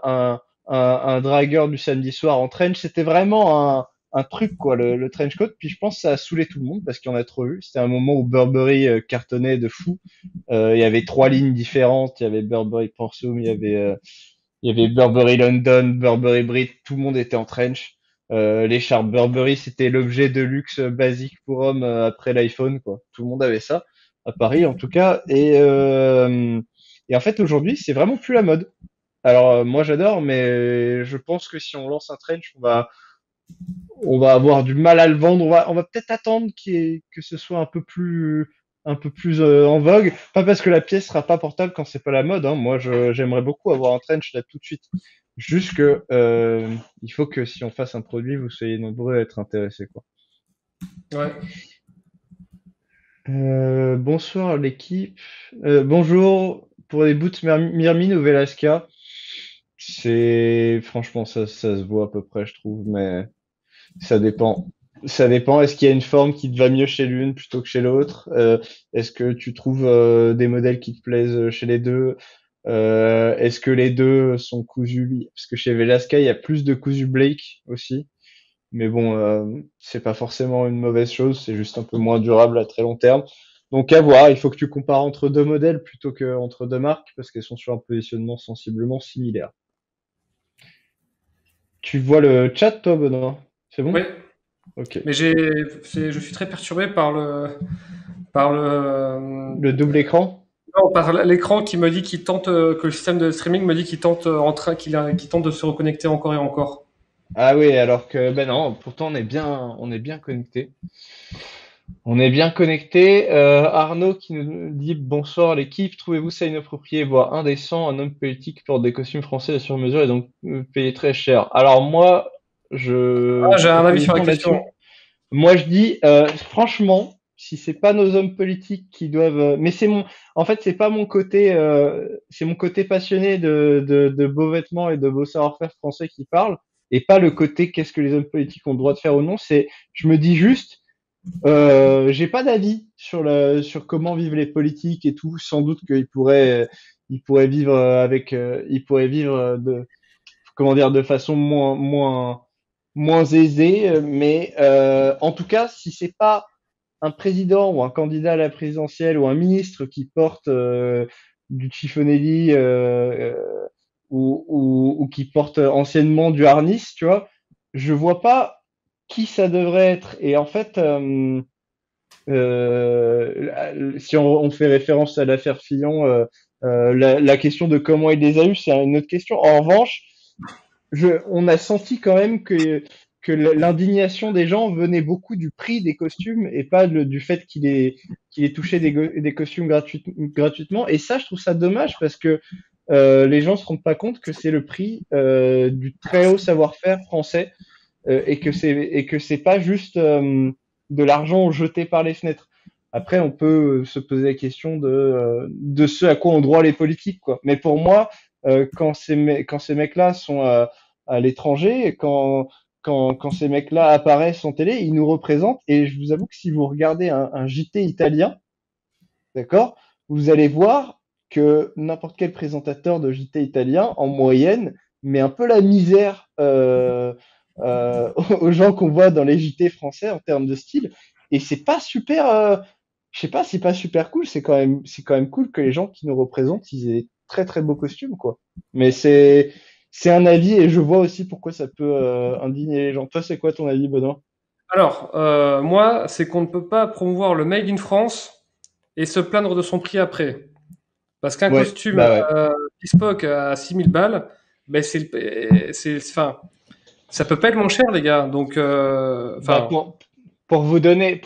un, un dragueur du samedi soir en trench. C'était vraiment un truc, quoi, le trench coat. Puis je pense que ça a saoulé tout le monde parce qu'il y en a trop eu. C'était un moment où Burberry cartonnait de fou. Il y avait trois lignes différentes. Il y avait Burberry Prorsum, il y avait Burberry London, Burberry Brit. Tout le monde était en trench. L'écharpe Burberry, c'était l'objet de luxe basique pour homme après l'iPhone, quoi. Tout le monde avait ça à Paris, en tout cas. Et en fait, aujourd'hui, c'est vraiment plus la mode. Alors, moi, j'adore, mais je pense que si on lance un trench, on va avoir du mal à le vendre. On va peut-être attendre que ce soit un peu plus en vogue. Pas parce que la pièce sera pas portable quand c'est pas la mode, hein. Moi, j'aimerais beaucoup avoir un trench là tout de suite. Juste que il faut que si on fasse un produit, vous soyez nombreux à être intéressés, quoi. ouais. Bonsoir l'équipe. Bonjour pour les boots Mirmine ou Velasca. C'est franchement ça se voit à peu près, je trouve, mais ça dépend. Ça dépend. Est-ce qu'il y a une forme qui te va mieux chez l'une plutôt que chez l'autre? Est-ce que tu trouves des modèles qui te plaisent chez les deux? Est-ce que les deux sont cousus? Parce que chez Velasca, il y a plus de cousu Blake aussi. Mais bon, c'est pas forcément une mauvaise chose. C'est juste un peu moins durable à très long terme. Donc à voir. Il faut que tu compares entre deux modèles plutôt que entre deux marques parce qu'elles sont sur un positionnement sensiblement similaire. Tu vois le chat, toi, Benoît? C'est bon? Oui, Ok. mais je suis très perturbé par le, Le double écran? non, par l'écran qui me dit qu'il tente, que le système de streaming me dit qu'il tente qu'il tente de se reconnecter encore et encore. Ah oui, alors que ben non, pourtant on est bien connecté. On est bien connecté. Arnaud qui nous dit bonsoir l'équipe. Trouvez-vous ça inapproprié, voire indécent, un homme politique porte des costumes français sur mesure et donc payer très cher. Alors moi, je Ah, j'ai un prends avis sur la position question. là-dessus. Moi, je dis, franchement, si c'est pas nos hommes politiques qui doivent, mais en fait, c'est pas mon côté, c'est mon côté passionné de beaux vêtements et de beaux savoir-faire français qui parle, et pas le côté qu'est-ce que les hommes politiques ont le droit de faire ou non. Je me dis juste, j'ai pas d'avis sur comment vivent les politiques et tout. Sans doute ils pourraient vivre ils pourraient vivre comment dire, de façon moins aisée, mais en tout cas, si c'est pas un président ou un candidat à la présidentielle ou un ministre qui porte du chiffonelli ou qui porte anciennement du harnais, tu vois, je vois pas qui ça devrait être. Et en fait, si on fait référence à l'affaire Fillon, la question de comment il les a eus, c'est une autre question. En revanche, on a senti quand même que l'indignation des gens venait beaucoup du prix des costumes et pas du fait qu'il ait touché des costumes gratuitement. Et ça, je trouve ça dommage parce que les gens se rendent pas compte que c'est le prix du très haut savoir-faire français et que c'est pas juste de l'argent jeté par les fenêtres. Après, on peut se poser la question de ce à quoi ont droit les politiques, quoi. Mais pour moi, quand ces mecs-là sont à l'étranger, quand ces mecs-là apparaissent en télé, ils nous représentent. Et je vous avoue que si vous regardez un JT italien, d'accord, vous allez voir que n'importe quel présentateur de JT italien, en moyenne, met un peu la misère aux gens qu'on voit dans les JT français en termes de style. Et c'est pas super, je sais pas, c'est pas super cool. C'est quand même cool que les gens qui nous représentent, ils aient très très beaux costumes, quoi. Mais c'est un avis et je vois aussi pourquoi ça peut indigner les gens. Toi, c'est quoi ton avis, Benoît? Alors, moi, c'est qu'on ne peut pas promouvoir le Made in France et se plaindre de son prix après. Parce qu'un Ouais, costume bah ouais. bespoke à 6000 balles, ben enfin, ça peut pas être moins cher, les gars. Donc, Bah enfin, pour vous donner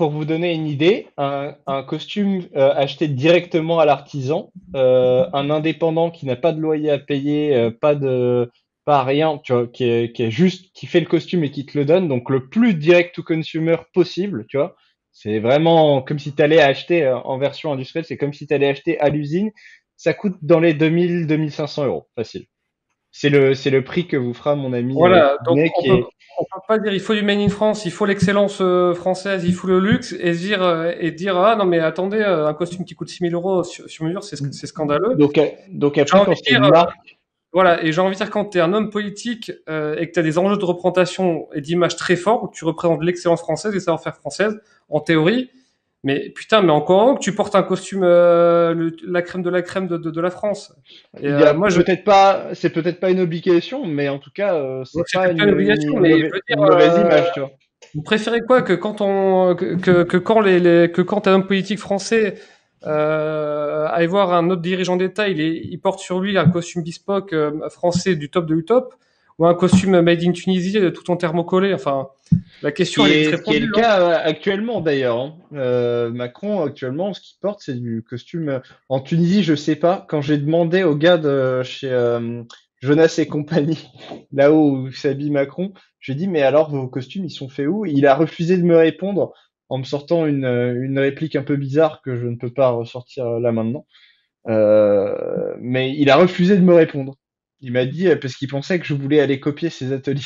une idée, un costume acheté directement à l'artisan, un indépendant qui n'a pas de loyer à payer, pas rien, tu vois, qui est juste, qui fait le costume et qui te le donne, donc le plus direct to consumer possible, tu vois. C'est vraiment comme si tu allais acheter en version industrielle, c'est comme si tu allais acheter à l'usine. Ça coûte dans les 2000-2500 € facile. C'est le prix que vous fera mon ami voilà. Donc, Kidney on qui peut, est. on peut pas dire il faut du Made in France, il faut l'excellence française, il faut le luxe, et dire ah non mais attendez, un costume qui coûte 6000 € sur mesure, c'est scandaleux. Donc J'ai après, envie quand de c'est dire, une marque. voilà, et j'ai envie de dire, quand tu es un homme politique et que tu as des enjeux de représentation et d'image très forts, où tu représentes l'excellence française et savoir-faire française, en théorie, mais putain, mais encore heureux que tu portes un costume, la crème de la crème de la France. Et Il y a moi, peut-être pas, c'est peut-être pas une obligation, mais en tout cas, bon, c'est c'est pas peut-être pas une obligation, mais je veux dire, une mauvaise image, tu vois. vous préférez quoi que quand que quand un homme politique français aille voir un autre dirigeant d'État, il porte sur lui un costume bespoke français du top de l'utop, ou un costume made in Tunisie tout en thermocollé. Enfin, la question elle est vite Ce qui est répondue, le hein. cas actuellement d'ailleurs, hein. Macron actuellement, ce qu'il porte, c'est du costume. En Tunisie, je sais pas. Quand j'ai demandé aux gars de chez Jonas et compagnie, là où s'habille Macron, j'ai dit mais alors vos costumes, ils sont faits où? Il a refusé de me répondre en me sortant une réplique un peu bizarre que je ne peux pas ressortir là maintenant. Mais il a refusé de me répondre. Il m'a dit parce qu'il pensait que je voulais aller copier ses ateliers.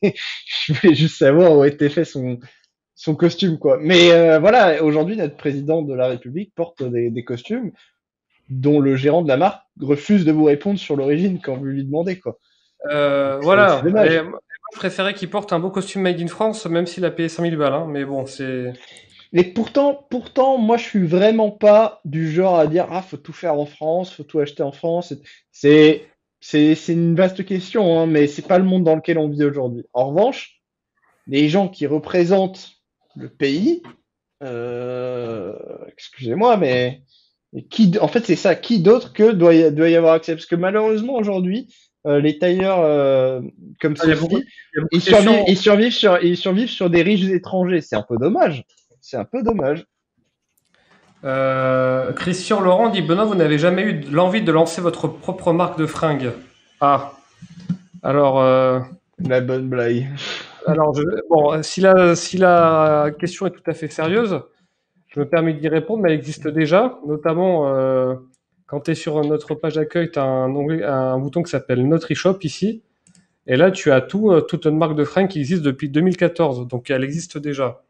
Je voulais juste savoir où était fait son costume, quoi. Mais voilà, aujourd'hui, notre président de la République porte des costumes dont le gérant de la marque refuse de vous répondre sur l'origine quand vous lui demandez, quoi. Donc c'est Voilà. Et dommage. moi, je préférais qu'il porte un beau costume made in France, même s'il a payé 5000 balles, hein. Mais bon, c'est. Mais pourtant, moi, je suis vraiment pas du genre à dire, ah, faut tout faire en France, faut tout acheter en France. C'est, c'est une vaste question, hein, mais c'est pas le monde dans lequel on vit aujourd'hui. En revanche, les gens qui représentent le pays, euh, excusez-moi, mais en fait, c'est ça, qui d'autre que doit y avoir accès? Parce que malheureusement, aujourd'hui, les tailleurs comme Il y a beaucoup, ceux-ci, il y a beaucoup de questions. ils survivent sur des riches étrangers. C'est un peu dommage. C'est un peu dommage. Christian Laurent dit Benoît, vous n'avez jamais eu l'envie de lancer votre propre marque de fringues? Ah, alors, La bonne blague. alors bon, si la question est tout à fait sérieuse, je me permets d'y répondre, mais elle existe déjà, notamment quand tu es sur notre page d'accueil, tu as un bouton qui s'appelle Notre eShop ici, et là tu as toute une marque de fringues qui existe depuis 2014, donc elle existe déjà.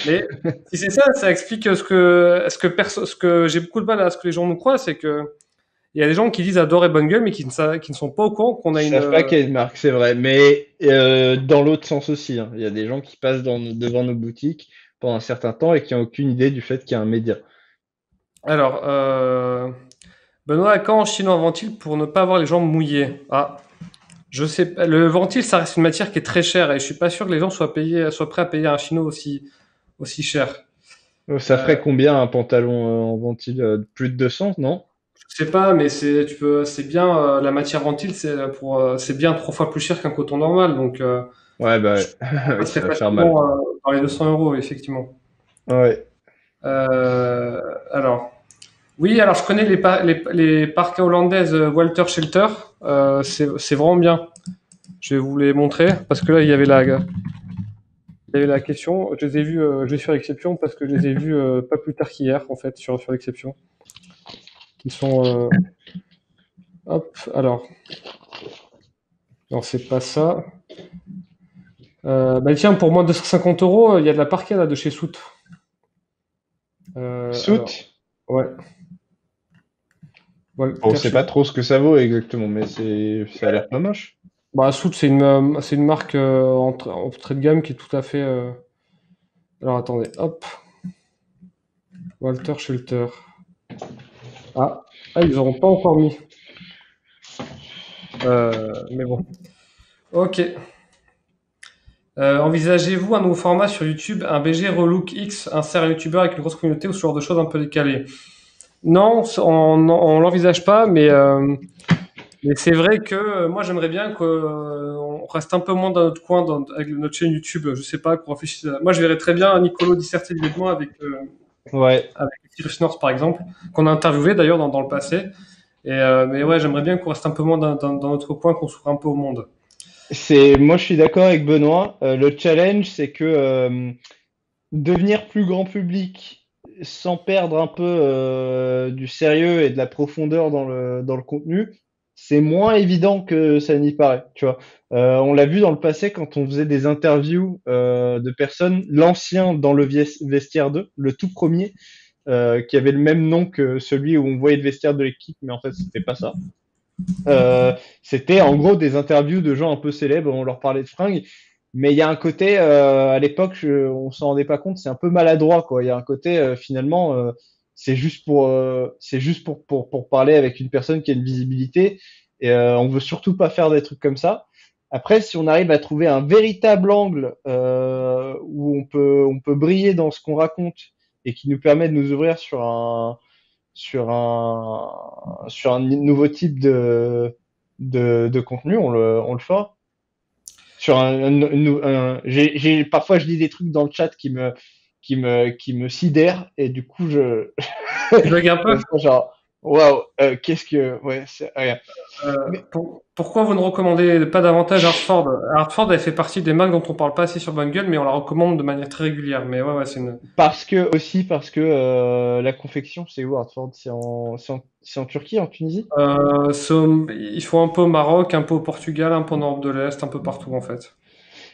Mais si c'est ça, ça explique ce que j'ai beaucoup de mal à ce que les gens nous croient, c'est que il y a des gens qui disent adorer bonne gueule, mais qui ne sont pas au courant qu'on Ils a savent pas quelle marque, c'est vrai. Mais dans l'autre sens aussi, hein. Il y a des gens qui passent devant nos boutiques pendant un certain temps et qui n'ont aucune idée du fait qu'il y a un média. Alors, Benoît, à quand en chinois un ventile pour ne pas avoir les jambes mouillées? Ah, je sais pas. Le ventile, ça reste une matière qui est très chère et je suis pas sûr que les gens soient prêts à payer un chino aussi cher. Ça Euh, ferait combien un pantalon en ventile? Plus de 200, non? je sais pas, mais c'est bien, la matière ventile, c'est bien 3 fois plus cher qu'un coton normal, donc Ouais, bah je ouais. Oui, ça passerai va faire mal. facilement dans les 200 euros, effectivement. Ouais. Euh, alors. Oui, alors je connais les parkas hollandaises Walter Shelter. C'est vraiment bien. Je vais vous les montrer parce que là, il y avait la question. Je les ai vus, je vais sur l'exception parce que je les ai vus pas plus tard qu'hier, en fait, sur l'exception. Ils sont. Hop, alors. Non, c'est pas ça. Bah tiens, pour moins de 250 euros, il y a de la parka là de chez Soot. Alors, Soot? ouais. Bon, on Walter sait pas trop ce que ça vaut exactement, mais ça a l'air pas moche. Bah, Soot, c'est une marque en trait de gamme qui est tout à fait. Alors attendez, hop, Walter Shelter. Ah, ah ils n'auront pas encore mis. Mais bon. Ok. Envisagez-vous un nouveau format sur YouTube, un BG Relook X, insère un YouTuber avec une grosse communauté ou ce genre de choses un peu décalées? Non, on l'envisage pas, mais c'est vrai que moi j'aimerais bien qu'on reste un peu moins dans notre coin avec notre chaîne YouTube. Je sais pas, qu'on réfléchisse. Moi je verrais très bien Nicolo disserter du vêtement Ouais, avec Cyrus North par exemple, qu'on a interviewé d'ailleurs dans le passé. Mais ouais, j'aimerais bien qu'on reste un peu moins dans notre coin, qu'on s'ouvre un peu au monde. moi je suis d'accord avec Benoît. Le challenge, c'est que devenir plus grand public sans perdre un peu du sérieux et de la profondeur dans le contenu, c'est moins évident que ça n'y paraît, tu vois. On l'a vu dans le passé quand on faisait des interviews de personnes, l'ancien dans le vestiaire 2, le tout premier, qui avait le même nom que celui où on voyait le vestiaire de l'équipe, mais en fait c'était pas ça. C'était en gros des interviews de gens un peu célèbres, on leur parlait de fringues, mais il y a un côté, à l'époque, on s'en rendait pas compte, c'est un peu maladroit, quoi. Il y a un côté, finalement, c'est juste pour parler avec une personne qui a une visibilité, et on veut surtout pas faire des trucs comme ça. Après, si on arrive à trouver un véritable angle où on peut briller dans ce qu'on raconte et qui nous permet de nous ouvrir sur un nouveau type de contenu, on le fera. Sur parfois je lis des trucs dans le chat qui me sidèrent et du coup Tu bugs un peu? genre waouh, qu'est-ce que ouais, c'est rien. Mais Pourquoi vous ne recommandez pas davantage Hartford? Hartford, elle fait partie des marques dont on parle pas assez sur Bungle, mais on la recommande de manière très régulière. Mais ouais, c'est une. parce que la confection, c'est où Hartford? C'est en Turquie, en Tunisie? Il faut un peu au Maroc, un peu au Portugal, un peu en Europe de l'Est, un peu partout en fait.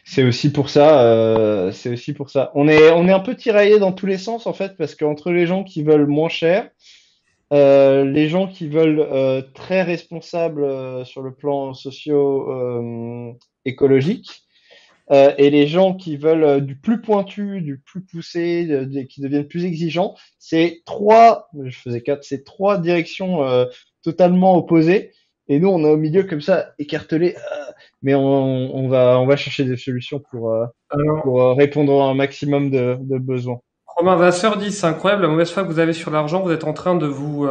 C'est aussi pour ça, c'est aussi pour ça. On est un peu tiraillé dans tous les sens en fait, parce qu'entre les gens qui veulent moins cher, les gens qui veulent très responsables sur le plan socio-écologique, et les gens qui veulent du plus pointu, du plus poussé, qui deviennent plus exigeants, je faisais quatre, c'est trois directions totalement opposées. Et nous, on est au milieu comme ça, écartelé, mais on va chercher des solutions Alors, pour répondre à un maximum de besoins. Romain Vasseur dit, c'est incroyable la mauvaise foi que vous avez sur l'argent, vous êtes en train de vous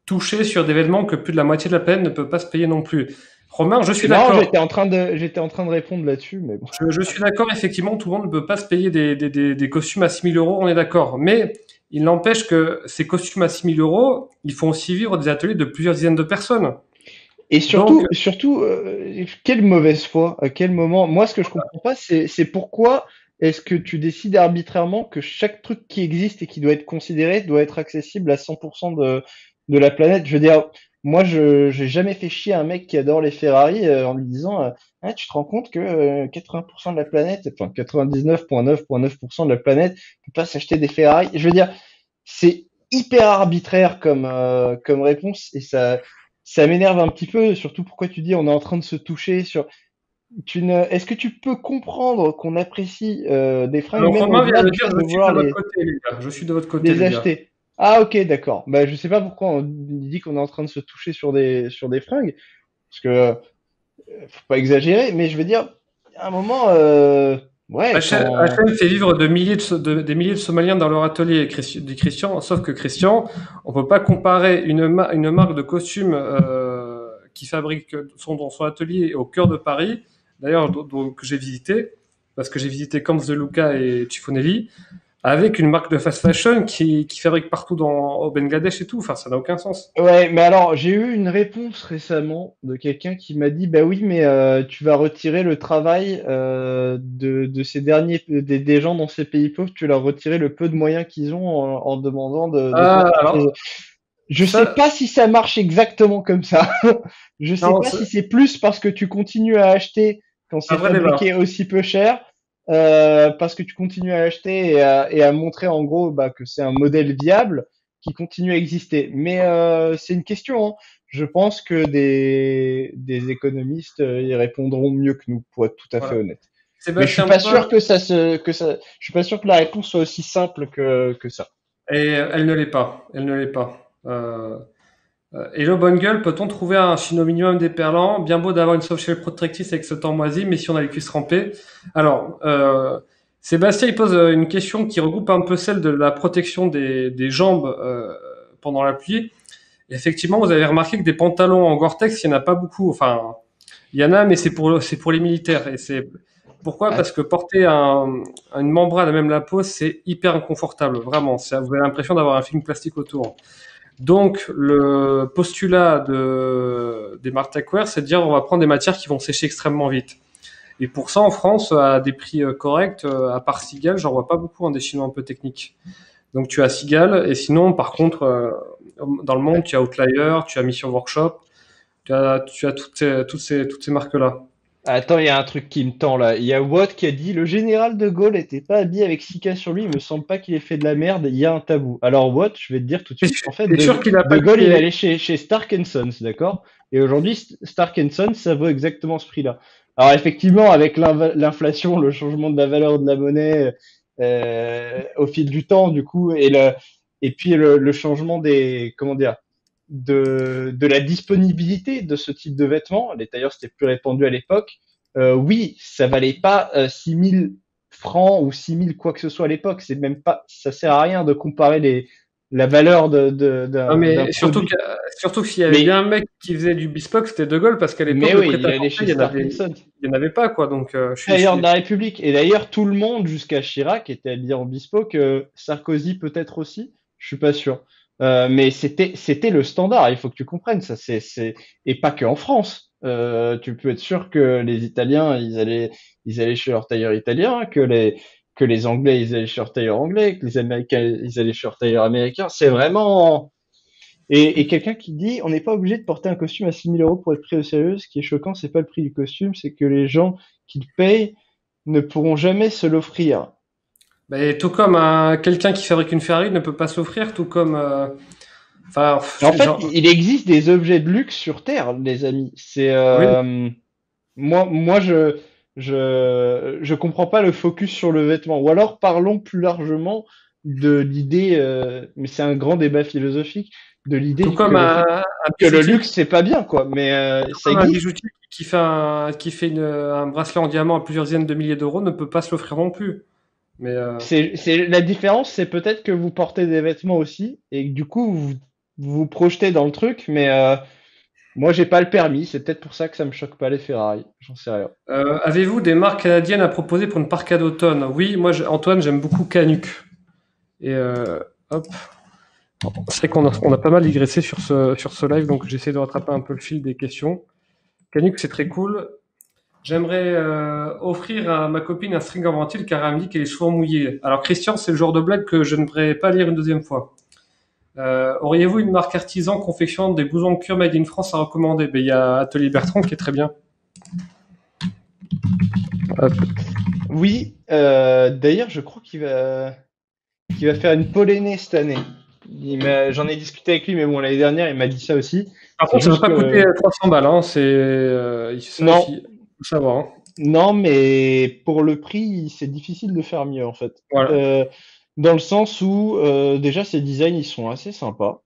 toucher sur des événements que plus de la moitié de la planète ne peut pas se payer non plus. Romain, je suis Non, d'accord. j'étais en train de répondre là-dessus, mais bon. Je suis d'accord, effectivement, tout le monde ne peut pas se payer des costumes à 6 000 euros, on est d'accord. Mais il n'empêche que ces costumes à 6 000 euros, ils font aussi vivre des ateliers de plusieurs dizaines de personnes. Et Donc, surtout, quelle mauvaise foi, à quel moment? Moi, ce que je comprends pas, c'est pourquoi est-ce que tu décides arbitrairement que chaque truc qui existe et qui doit être considéré doit être accessible à 100% de la planète? Je veux dire, moi, j'ai jamais fait chier un mec qui adore les Ferrari en lui disant, ah, tu te rends compte que 80% de la planète, enfin 99,9% de la planète peut pas s'acheter des Ferrari. Je veux dire, c'est hyper arbitraire comme réponse et ça m'énerve un petit peu, surtout pourquoi tu dis on est en train de se toucher sur. Est-ce que tu peux comprendre qu'on apprécie des fringues alors même Romain vient au-delà de du dire, fait de je suis de vouloir votre côté, les gars. Je suis de votre côté, les les gars. acheter? Ah ok, d'accord. Bah je sais pas pourquoi on dit qu'on est en train de se toucher sur des fringues, parce que faut pas exagérer, mais je veux dire, à un moment, ouais, HM fait vivre des milliers de Somaliens dans leur atelier, dit Christian, sauf que Christian, on peut pas comparer une marque de costume qui fabrique dans son atelier au cœur de Paris, d'ailleurs que j'ai visité, parce que j'ai visité Camps de Luca et Cifonelli, avec une marque de fast fashion qui fabrique partout au Bangladesh et tout. Enfin, ça n'a aucun sens. Ouais, mais alors j'ai eu une réponse récemment de quelqu'un qui m'a dit bah oui, mais tu vas retirer le travail de ces derniers des gens dans ces pays pauvres, tu leur retirer le peu de moyens qu'ils ont en demandant de faire ça chez Alors, eux. Je sais ça, pas si ça marche exactement comme ça. Je sais non, pas c'est si c'est plus parce que tu continues à acheter quand un c'est vrai débat. fabriqué aussi peu cher, parce que tu continues à acheter et à montrer en gros bah, que c'est un modèle viable qui continue à exister. Mais c'est une question, hein. Je pense que des économistes y répondront mieux que nous, pour être tout à fait Voilà. honnête. Mais je suis Sébastien pas sûr Paul, je suis pas sûr que la réponse soit aussi simple que ça. et elle ne l'est pas. Elle ne l'est pas. Hello bonne gueule, peut-on trouver un chino minimum déperlant? Bien beau d'avoir une soft shell protectrice avec ce temps moisi, mais si on a les cuisses trempées. Alors, Sébastien il pose une question qui regroupe un peu celle de la protection des jambes pendant la pluie. Effectivement, vous avez remarqué que des pantalons en Gore-Tex, il n'y en a pas beaucoup. Enfin, il y en a, mais c'est pour les militaires. Et c'est pourquoi? Ah, Parce que porter une membrane à même la peau, c'est hyper inconfortable. Vraiment, vous avez l'impression d'avoir un film plastique autour. Donc, le postulat des marques Techwear, c'est de dire on va prendre des matières qui vont sécher extrêmement vite. Et pour ça, en France, à des prix corrects, à part Sigal, j'en vois pas beaucoup, des chinois un peu techniques. Donc, tu as Sigal, et sinon, par contre, dans le monde, tu as Outlier, tu as Mission Workshop, tu as toutes ces marques-là. attends, il y a un truc qui me tend là. Il y a Watt qui a dit le général de Gaulle était pas habillé avec Sika sur lui. Il me semble pas qu'il ait fait de la merde. Il y a un tabou. Alors Watt, je vais te dire tout de suite. En fait, T'es sûr qu'il a pas de Gaulle, il est été... allé chez Stark Sons, d'accord? Et aujourd'hui, Stark Sons, ça vaut exactement ce prix-là. Alors effectivement, avec l'inflation, le changement de la valeur de la monnaie au fil du temps, du coup, et puis le changement des, comment dire, de la disponibilité de ce type de vêtements. Les tailleurs, c'était plus répandu à l'époque. Oui, ça valait pas 6000 francs ou 6000 quoi que ce soit à l'époque. C'est même pas, ça sert à rien de comparer la valeur Non, d'un mais produit. surtout que s'il y avait bien Mais, un mec qui faisait du bespoke, c'était De Gaulle, parce qu'à l'époque, mais de oui, il allait prêt-à-porter, chez Stark Sons. il y en avait pas, quoi. Donc, Tailleur de la République. Et d'ailleurs, tout le monde, jusqu'à Chirac, était habillé en bespoke. Sarkozy peut-être aussi. Je suis pas sûr. Mais c'était le standard. Il faut que tu comprennes ça. Et pas que en France. Tu peux être sûr que les Italiens, ils allaient chez leur tailleur italien, que les Anglais, ils allaient chez leur tailleur anglais, que les Américains, ils allaient chez leur tailleur américain. C'est vraiment, et quelqu'un qui dit, on n'est pas obligé de porter un costume à 6 000 € pour être pris au sérieux. Ce qui est choquant, c'est pas le prix du costume, c'est que les gens qui le payent ne pourront jamais se l'offrir. ben, tout comme quelqu'un qui fabrique une Ferrari ne peut pas s'offrir, tout comme, enfin, En fait, genre, il existe des objets de luxe sur Terre, les amis. oui. Moi, je comprends pas le focus sur le vêtement. Ou alors, parlons plus largement de l'idée, mais c'est un grand débat philosophique, de Tout l'idée comme un que le bijoutier luxe, c'est pas bien, quoi. Mais tout ça comme un existe. bijoutier qui fait un bracelet en diamant à plusieurs dizaines de milliers d'euros ne peut pas se l'offrir non plus. Mais, La différence, c'est peut-être que vous portez des vêtements aussi, et que du coup, vous vous projetez dans le truc, mais moi, j'ai pas le permis, c'est peut-être pour ça que ça me choque pas les Ferrari, j'en sais rien. avez-vous des marques canadiennes à proposer pour une parka d'automne? Oui, moi, Antoine, j'aime beaucoup Canuck. Et, hop. C'est vrai on a pas mal digressé sur ce live, donc j'essaie de rattraper un peu le fil des questions. Canuck, c'est très cool. J'aimerais offrir à ma copine un string en ventile car elle me dit qu'elle est souvent mouillée. Alors Christian, c'est le genre de blague que je ne devrais pas lire une deuxième fois. Auriez-vous une marque artisan confectionnant des blousons de cuir made in France à recommander? Ben, il y a Atelier Bertrand qui est très bien. Hop. Oui, d'ailleurs, je crois qu'il va faire une polonais cette année. J'en ai discuté avec lui, mais bon, l'année dernière, il m'a dit ça aussi. Par C'est contre, ça ne va juste pas coûter que, 300 balles, hein. Ça, non, il faut savoir, hein. non, mais pour le prix, c'est difficile de faire mieux, en fait. Voilà. Euh, Dans le sens où, déjà, ses designs, ils sont assez sympas.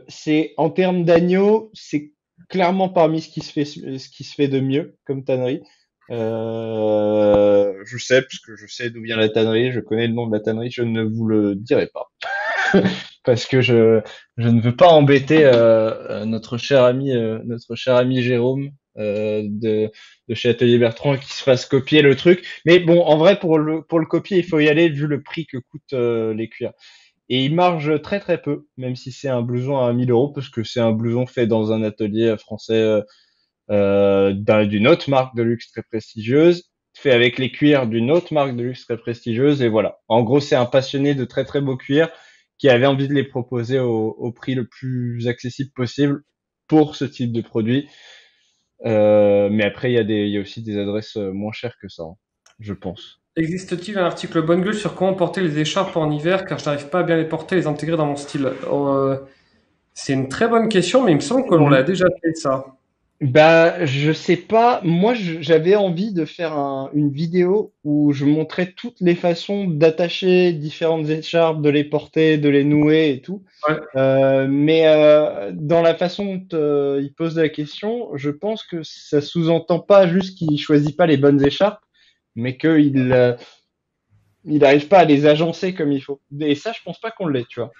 C'est en termes d'agneau, c'est clairement parmi ce qui se fait de mieux comme tannerie. Je sais parce que je sais d'où vient la tannerie, je connais le nom de la tannerie, je ne vous le dirai pas parce que je ne veux pas embêter notre cher ami Jérôme de chez Atelier Bertrand et qu'il se fasse copier le truc. Mais bon, en vrai, pour le copier, il faut y aller vu le prix que coûtent les cuirs. Et il marge très très peu, même si c'est un blouson à 1 000 euros, parce que c'est un blouson fait dans un atelier français d'une autre marque de luxe très prestigieuse, fait avec les cuirs d'une autre marque de luxe très prestigieuse, et voilà. En gros, c'est un passionné de très très beaux cuirs qui avait envie de les proposer au prix le plus accessible possible pour ce type de produit. Mais après, il y a aussi des adresses moins chères que ça, hein, je pense. Existe-t-il un article bonne gueule sur comment porter les écharpes en hiver car je n'arrive pas à bien les porter et les intégrer dans mon style? C'est une très bonne question, mais il me semble que l'on l'a déjà fait ça. Bah, je sais pas. Moi, j'avais envie de faire une vidéo où je montrais toutes les façons d'attacher différentes écharpes, de les porter, de les nouer et tout. Ouais. Mais dans la façon dont il pose la question, je pense que ça sous-entend pas juste qu'il choisit pas les bonnes écharpes, mais il n'arrive pas à les agencer comme il faut. Et ça, je pense pas qu'on l'ait, tu vois.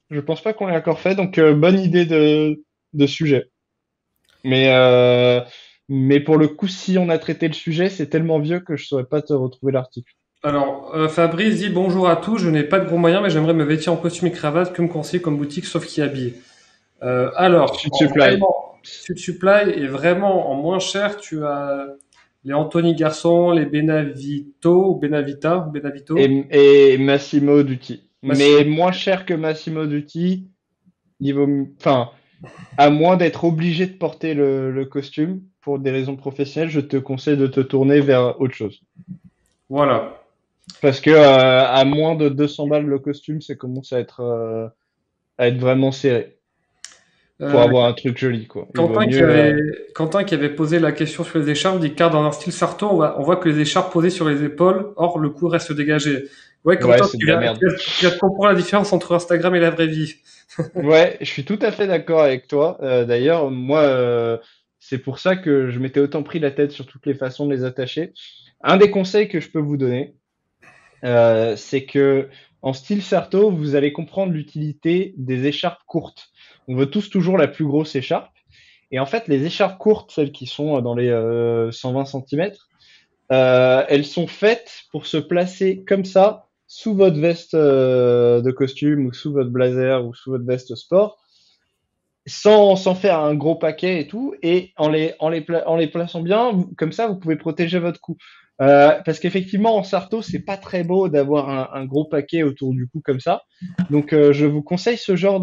Je pense pas qu'on l'ait encore fait, donc bonne idée de sujet. Mais, euh, mais pour le coup, si on a traité le sujet, c'est tellement vieux que je saurais pas te retrouver l'article. Alors, Fabrice dit bonjour à tous, je n'ai pas de gros moyens, mais j'aimerais me vêtir en costume et cravate, que me conseille comme boutique sauf qui habille. Alors, Sud Supply. Sud Supply est vraiment en moins cher. Tu as les Anthony Garçon, les Benavito, ou Benavita, Benavito, Et Massimo Dutti. Mais Massimo. moins cher que Massimo Dutti, enfin, à moins d'être obligé de porter le costume pour des raisons professionnelles, je te conseille de te tourner vers autre chose. Voilà. Parce que à moins de 200 balles le costume, ça commence à être vraiment serré pour Euh, avoir un truc joli, quoi. Il vaut Quentin qui mieux. avait, Quentin qui avait posé la question sur les écharpes dit car dans un style sarto, on voit que les écharpes posées sur les épaules, or le cou reste dégagé. Ouais, Ouais, Quentin, c'est de la merde. tu viens de comprendre la différence entre Instagram et la vraie vie. Ouais, je suis tout à fait d'accord avec toi. D'ailleurs, moi, c'est pour ça que je m'étais autant pris la tête sur toutes les façons de les attacher. Un des conseils que je peux vous donner, c'est que en style Sarto, vous allez comprendre l'utilité des écharpes courtes. On veut tous toujours la plus grosse écharpe. Et en fait, les écharpes courtes, celles qui sont dans les 120 centimètres, elles sont faites pour se placer comme ça sous votre veste de costume ou sous votre blazer ou sous votre veste sport sans faire un gros paquet et tout, et en les plaçant bien, comme ça, vous pouvez protéger votre cou. Parce qu'effectivement, en sarto, c'est pas très beau d'avoir un gros paquet autour du cou comme ça. Donc, je vous conseille ce genre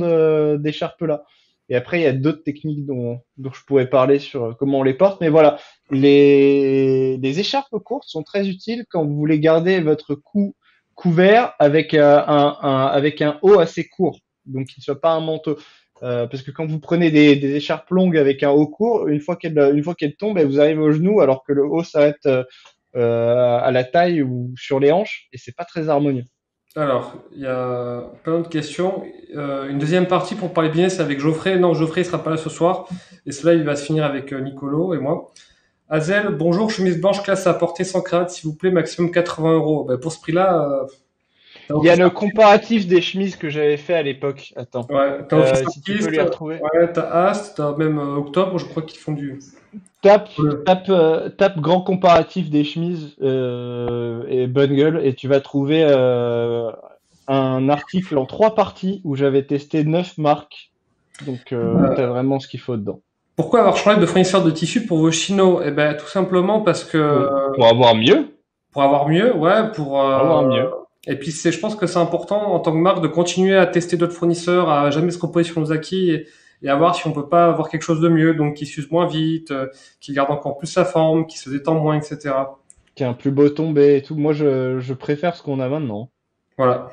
d'écharpe-là. Et après, il y a d'autres techniques dont je pourrais parler sur comment on les porte. Mais voilà, les écharpes courtes sont très utiles quand vous voulez garder votre cou couvert avec avec un haut assez court, donc qu'il ne soit pas un manteau. Parce que quand vous prenez des écharpes longues avec un haut court, une fois qu'elles tombent, elles vous arrivent au genou, alors que le haut s'arrête à la taille ou sur les hanches, et c'est pas très harmonieux. Alors, il y a plein d'autres questions. Une deuxième partie pour parler business avec Geoffrey. Non, Geoffrey il sera pas là ce soir. Et cela, il va se finir avec Nicolo et moi. Azel, bonjour, chemise blanche classe à porter sans cravate, s'il vous plaît, maximum 80 euros. Ben, pour ce prix-là, Il y a le comparatif des chemises que j'avais fait à l'époque. Attends, t'as Office si tu peux Artist, les retrouver. ouais, t'as Ast, t'as même Octobre, je crois qu'ils font du. Tape grand comparatif des chemises et Bungle et tu vas trouver un article en 3 parties où j'avais testé 9 marques. Donc, t'as vraiment ce qu'il faut dedans. Pourquoi avoir changé de fournisseur de tissu pour vos chinos? Eh ben, tout simplement parce que Pour avoir mieux. pour avoir mieux, ouais, Pour avoir mieux. et puis je pense que c'est important en tant que marque de continuer à tester d'autres fournisseurs, à jamais se reposer sur nos acquis et à voir si on peut pas avoir quelque chose de mieux, donc qui s'use moins vite, qui garde encore plus sa forme, qui se détend moins, etc. Qui a un plus beau tombé et tout. Moi, je préfère ce qu'on a maintenant. Voilà.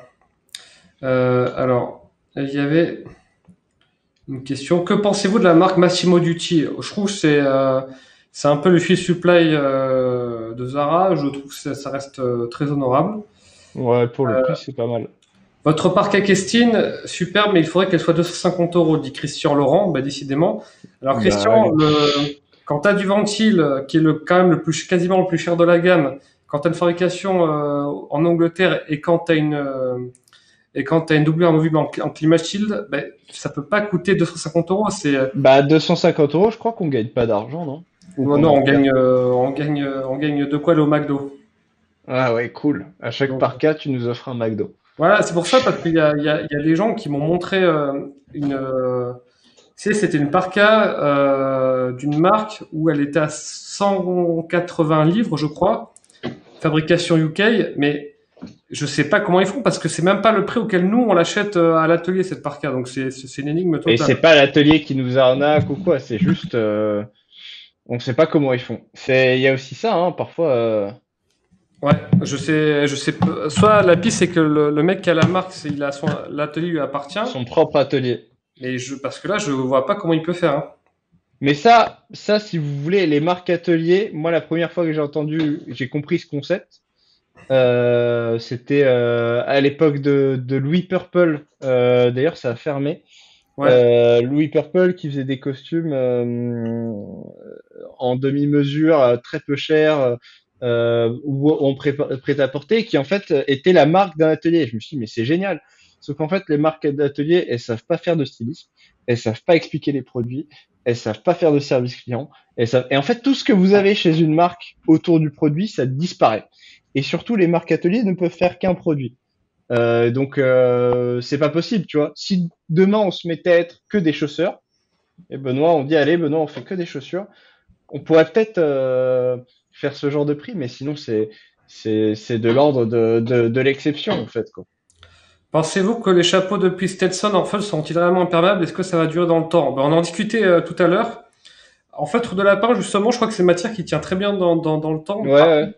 Alors, il y avait une question. Que pensez-vous de la marque Massimo Dutti? Je trouve que c'est un peu le fil supply de Zara. Je trouve que ça reste très honorable. Ouais, pour le prix, c'est pas mal. Votre parc à Kestine, superbe, mais il faudrait qu'elle soit 250 euros, dit Christian Laurent. Bah, décidément. Alors, Bah, Christian, quand tu as du Ventile, qui est quand même quasiment le plus cher de la gamme, quand tu as une fabrication en Angleterre et quand tu as une doublure amovible en Climat Shield, ça peut pas coûter 250 euros. bah 250 euros, je crois qu'on gagne pas d'argent, non? Ou Non, non, qu'on en perd? on gagne de quoi aller au McDo. Ah ouais, cool. À chaque Donc, parka, tu nous offres un McDo. voilà, c'est pour ça, parce qu'il y a des gens qui m'ont montré une. Tu sais, c'était une parka d'une marque où elle était à 180 livres, je crois, fabrication UK, mais je sais pas comment ils font parce que c'est même pas le prix auquel nous on l'achète à l'atelier cette parka, donc c'est une énigme Et totale. c'est pas l'atelier qui nous arnaque ou quoi, c'est juste, on sait pas comment ils font. Il y a aussi ça, hein, parfois. Ouais, je sais pas. Soit la piste c'est que le mec qui a la marque, l'atelier lui appartient, Son propre atelier. mais parce que là je vois pas comment il peut faire, hein. Mais ça, si vous voulez, les marques ateliers, moi, la première fois que j'ai compris ce concept, c'était à l'époque de Louis Purple. D'ailleurs, ça a fermé. Ouais, Louis Purple qui faisait des costumes en demi-mesure, très peu chers, ou en prêt-à-porter, qui en fait était la marque d'un atelier. Je me suis dit, mais c'est génial. Sauf qu'en fait, les marques d'atelier, elles savent pas faire de stylisme, elles savent pas expliquer les produits, elles savent pas faire de service client. Et en fait, tout ce que vous avez chez une marque autour du produit, ça disparaît. Et surtout, les marques ateliers ne peuvent faire qu'un produit. C'est pas possible, tu vois. Si demain on se mettait à être que des chausseurs, et Benoît, on dit allez, Benoît, on fait que des chaussures, on pourrait peut-être faire ce genre de prix, mais sinon c'est de l'ordre de l'exception en fait, quoi. pensez-vous que les chapeaux depuis Stetson en fait sont-ils vraiment imperméables? Est-ce que ça va durer dans le temps? Ben, on en discutait tout à l'heure. En fait, de lapin, justement, je crois que c'est une matière qui tient très bien dans le temps. Ouais, ouais.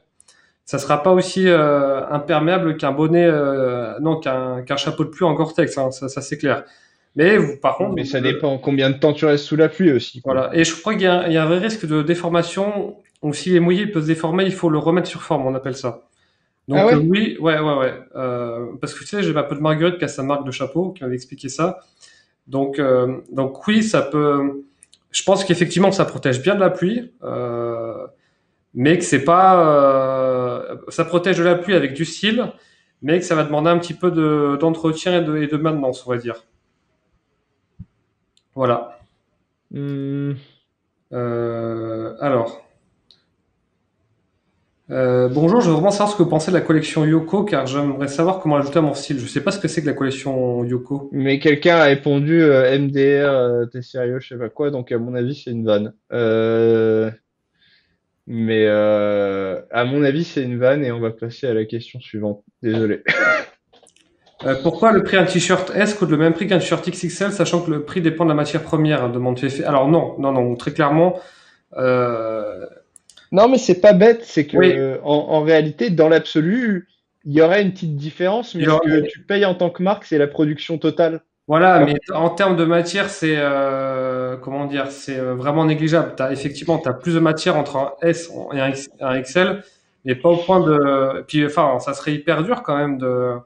Ça sera pas aussi imperméable qu'un bonnet, non, qu'un chapeau de pluie en Gore-Tex, hein, ça c'est clair. Mais par contre, Mais ça dépend combien de temps tu restes sous la pluie aussi, quoi. voilà. Et je crois il y a un vrai risque de déformation. Donc s'il est mouillé, il peut se déformer, il faut le remettre sur forme, on appelle ça. Ah Donc ouais? oui, ouais. Parce que tu sais, j'ai ma pote Marguerite qui a sa marque de chapeau, qui m'avait expliqué ça. Donc oui, ça peut. Je pense qu'effectivement, ça protège bien de la pluie. Mais que c'est pas, ça protège de la pluie avec du style, mais que ça va demander un petit peu d'entretien et de maintenance, on va dire. Voilà. Hmm. Alors, bonjour, je veux vraiment savoir ce que vous pensez de la collection Yoko, car j'aimerais savoir comment l'ajouter à mon style. Je sais pas ce que c'est que la collection Yoko. Mais quelqu'un a répondu MDR, t'es sérieux, je sais pas quoi, donc à mon avis c'est une vanne. Mais à mon avis c'est une vanne et on va passer à la question suivante. Désolé. Pourquoi le prix d'un t-shirt S coûte le même prix qu'un t-shirt XXL, sachant que le prix dépend de la matière première, hein, demande Féfé. Alors non, très clairement, euh, Non, mais c'est pas bête, c'est oui, que en réalité, dans l'absolu, il y aurait une petite différence, il mais y ce aura- que tu payes en tant que marque, c'est la production totale. voilà, Tu mais en termes de matière, c'est comment dire, c'est vraiment négligeable. Effectivement, t'as plus de matière entre un S et un XL, mais pas au point de. Puis, enfin, ça serait hyper dur quand même de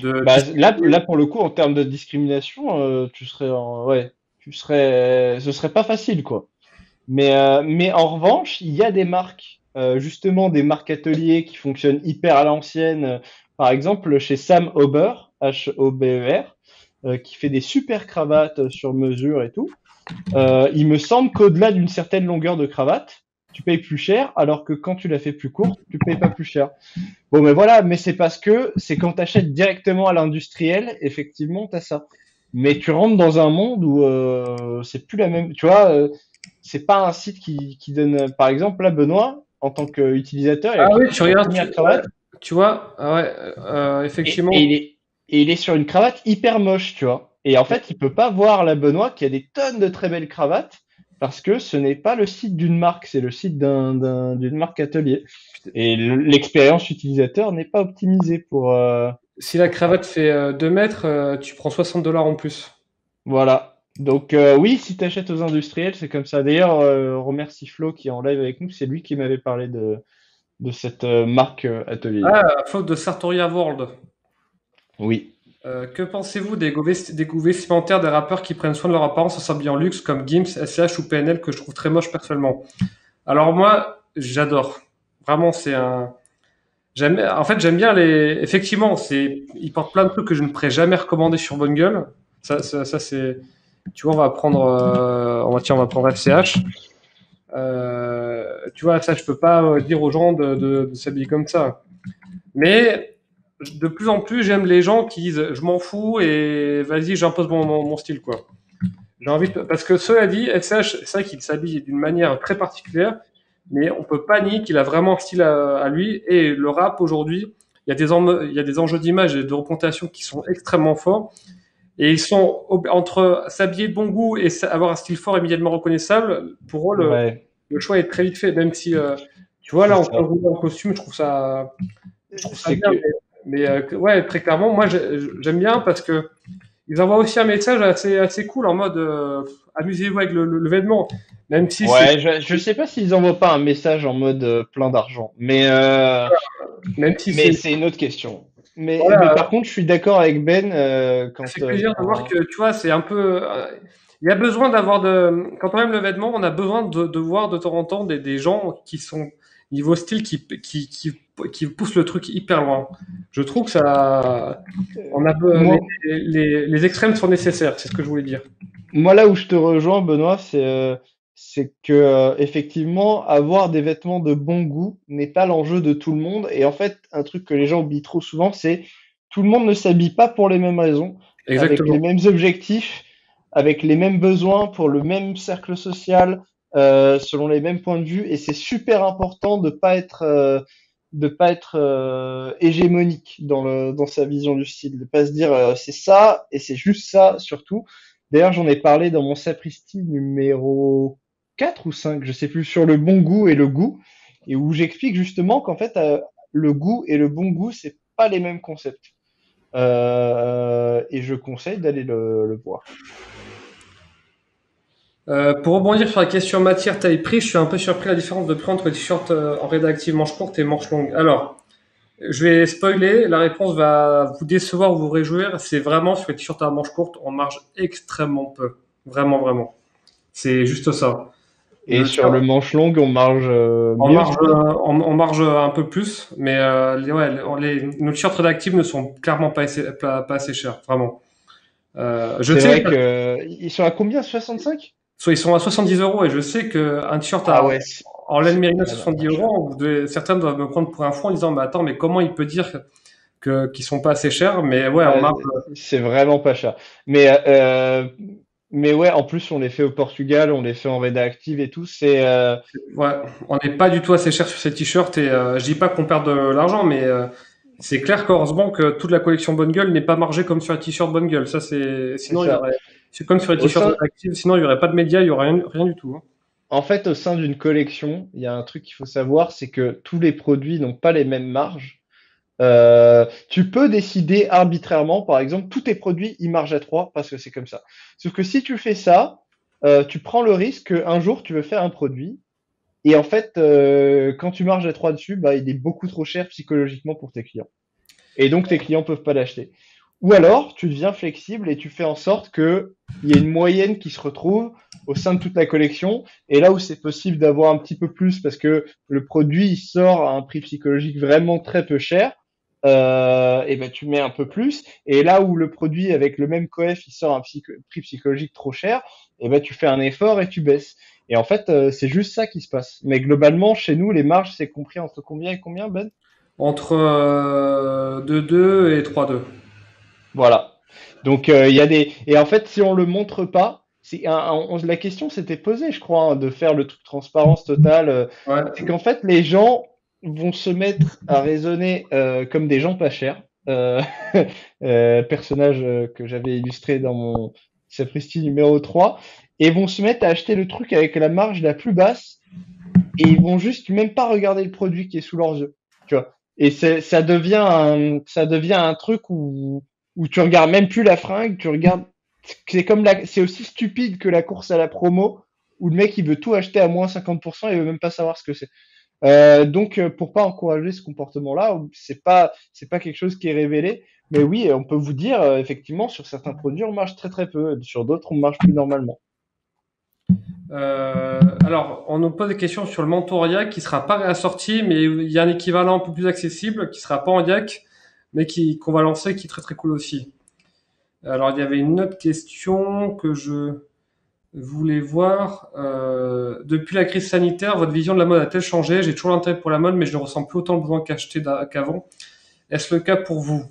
Bah, là, distinguer. pour le coup, en termes de discrimination, ouais, ce serait pas facile, quoi. Mais en revanche, il y a des marques, justement des marques ateliers qui fonctionnent hyper à l'ancienne. Par exemple, chez Sam Hober, Hober, qui fait des super cravates sur mesure et tout. Il me semble qu'au-delà d'une certaine longueur de cravate, tu payes plus cher, alors que quand tu la fais plus courte, tu payes pas plus cher. Bon, mais voilà, mais c'est parce que c'est quand tu achètes directement à l'industriel, effectivement, tu as ça. Mais tu rentres dans un monde où c'est plus la même. Tu vois, c'est pas un site qui donne. Par exemple, là, Benoît, en tant qu'utilisateur, il a Ah oui, cliqué tu sur la regardes, première ouais, cravate tu vois, ah ouais, et, effectivement. et il est sur une cravate hyper moche, tu vois. Et en fait, il peut pas voir la Benoît qui a des tonnes de très belles cravates parce que ce n'est pas le site d'une marque, c'est le site d'une marque atelier. Et l'expérience utilisateur n'est pas optimisée pour. Si la cravate fait 2 mètres, tu prends 60 $ en plus. Voilà. Donc oui, si tu achètes aux industriels, c'est comme ça. D'ailleurs, on remercie Flo qui est en live avec nous, c'est lui qui m'avait parlé de cette marque atelier. Ah, faute de Sartoria World. Oui. Que pensez-vous des goûts vestimentaires des rappeurs qui prennent soin de leur apparence en s'habillant en luxe comme Gims, SCH ou PNL que je trouve très moche personnellement? Alors moi, j'adore. Vraiment, c'est un. En fait, j'aime bien les. Effectivement, ils portent plein de trucs que je ne pourrais jamais recommander sur Bonne Gueule. Ça c'est. Tu vois, on va prendre FCH. Tu vois, ça, je peux pas dire aux gens de s'habiller comme ça. Mais de plus en plus, j'aime les gens qui disent je m'en fous et vas-y, j'impose mon style, quoi. J'ai envie parce que cela dit, SH, c'est vrai qu'il s'habille d'une manière très particulière, mais on peut pas nier qu'il a vraiment un style à lui. Et le rap aujourd'hui, il y a des enjeux d'image et de représentation qui sont extrêmement forts. Et ils sont entre s'habiller de bon goût et avoir un style fort immédiatement reconnaissable. Pour eux, Ouais, le choix est très vite fait. Même si, tu vois, c'est là, on peut ça. rouler en costume, je trouve ça C'est bien. que Ouais, très clairement, moi, j'aime bien parce que ils envoient aussi un message assez cool en mode amusez-vous avec le vêtement, même si c'est ouais, je sais pas s'ils envoient pas un message en mode plein d'argent, même si mais c'est c'est une autre question. Mais voilà, par contre, je suis d'accord avec Ben ça fait plaisir de voir que tu vois, c'est un peu il y a besoin quand on aime le vêtement, on a besoin de voir de temps en temps des gens qui sont niveau style qui poussent le truc hyper loin. Je trouve que ça on a moi, les extrêmes sont nécessaires, c'est ce que je voulais dire. moi là où je te rejoins, Benoît, c'est que effectivement, avoir des vêtements de bon goût n'est pas l'enjeu de tout le monde. Et en fait, un truc que les gens oublient trop souvent, c'est tout le monde ne s'habille pas pour les mêmes raisons, avec les Exactement. mêmes objectifs, avec les mêmes besoins, pour le même cercle social, selon les mêmes points de vue. Et c'est super important de pas être hégémonique dans sa vision du style, de pas se dire c'est ça et c'est juste ça surtout. D'ailleurs, j'en ai parlé dans mon sapristi numéro 4 ou 5, je sais plus, sur le bon goût et le goût, et où j'explique justement qu'en fait, le goût et le bon goût, c'est pas les mêmes concepts. Et je conseille d'aller le voir. Pour rebondir sur la question matière taille prix, je suis un peu surpris de la différence de prix entre les t-shirts en rédactive manche courte et manche longue. Alors, je vais spoiler, la réponse va vous décevoir ou vous réjouir. C'est vraiment sur les t-shirts à manche courte, on marge extrêmement peu. Vraiment, vraiment. C'est juste ça. Et Le sur le t-shirt, manche longue, on marge on mieux, marge, du coup. on marge un peu plus, mais nos t-shirts rédactifs ne sont clairement pas assez chers, vraiment. Je C'est sais, vrai que ils sont à combien? 65? soit ils sont à 70 euros et je sais qu'un t-shirt Ah ouais, en laine mérino à c'est vraiment 70 pas cher. euros, certains doivent me prendre pour un fou en disant, mais attends, mais comment il peut dire qu'ils sont pas assez chers? Mais ouais, on Ah, marge, c'est vraiment pas cher. Mais, mais ouais, en plus, on les fait au Portugal, on les fait en réda active et tout. ouais, on n'est pas du tout assez cher sur ces t-shirts et je dis pas qu'on perd de l'argent, mais c'est clair qu'heureusement que toute la collection Bonne Gueule n'est pas margée comme sur un t-shirt Bonne Gueule. Ça, C'est sinon il y ça. aurait, c'est comme sur les Au t-shirts sein, actifs, sinon il y aurait pas de médias, il y aurait rien du tout, hein. En fait, au sein d'une collection, il y a un truc qu'il faut savoir, c'est que tous les produits n'ont pas les mêmes marges. Tu peux décider arbitrairement, par exemple, tous tes produits, ils margent à 3 parce que c'est comme ça. Sauf que si tu fais ça, tu prends le risque qu'un jour, tu veux faire un produit et en fait, quand tu marges à 3 dessus, bah, il est beaucoup trop cher psychologiquement pour tes clients. Et donc, tes clients peuvent pas l'acheter. Ou alors, tu deviens flexible et tu fais en sorte qu'il y ait une moyenne qui se retrouve au sein de toute la collection. Et là où c'est possible d'avoir un petit peu plus parce que le produit il sort à un prix psychologique vraiment très peu cher, et ben tu mets un peu plus. Et là où le produit avec le même coef il sort à un prix psychologique trop cher, et ben tu fais un effort et tu baisses. Et en fait, c'est juste ça qui se passe. Mais globalement, chez nous, les marges, c'est compris entre combien et combien, Ben? Entre 2,2 et 3,2. Voilà. Donc il y a des et en fait si on le montre pas, la question s'était posée, je crois, hein, de faire le truc transparence totale. C'est Ouais. qu'en fait les gens vont se mettre à raisonner comme des gens pas chers. Euh, personnage que j'avais illustré dans mon Sapristi numéro 3 et vont se mettre à acheter le truc avec la marge la plus basse et ils vont juste même pas regarder le produit qui est sous leurs yeux, tu vois. Et ça devient un truc où tu regardes même plus la fringue, tu regardes, c'est aussi stupide que la course à la promo où le mec il veut tout acheter à moins 50% et il veut même pas savoir ce que c'est. Donc pour pas encourager ce comportement-là, c'est pas quelque chose qui est révélé. Mais oui, on peut vous dire effectivement sur certains produits on marche très très peu, sur d'autres on marche plus normalement. Alors, on nous pose des questions sur le Mentoria qui sera pas réassorti, mais il y a un équivalent un peu plus accessible qui sera pas en yak, mais qu'on va lancer, qui est très très cool aussi. Alors, il y avait une autre question que voulait voir, depuis la crise sanitaire, votre vision de la mode a-t-elle changé? J'ai toujours l'intérêt pour la mode, mais je ne ressens plus autant le besoin qu'avant. Est-ce le cas pour vous?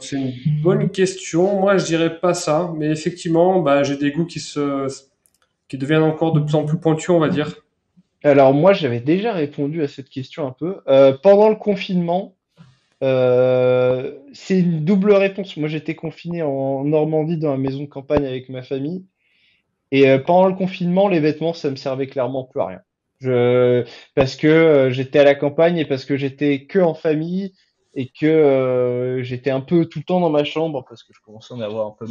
C'est une bonne question. Moi, je dirais pas ça, mais effectivement, bah, j'ai des goûts qui deviennent encore de plus en plus pointus, on va dire. Alors moi, j'avais déjà répondu à cette question un peu. Pendant le confinement, c'est une double réponse. Moi, j'étais confiné en Normandie dans la maison de campagne avec ma famille. Et pendant le confinement, les vêtements, ça me servait clairement plus à rien. Je, parce que j'étais à la campagne et parce que j'étais que en famille et que j'étais un peu tout le temps dans ma chambre parce que je commençais à en avoir un peu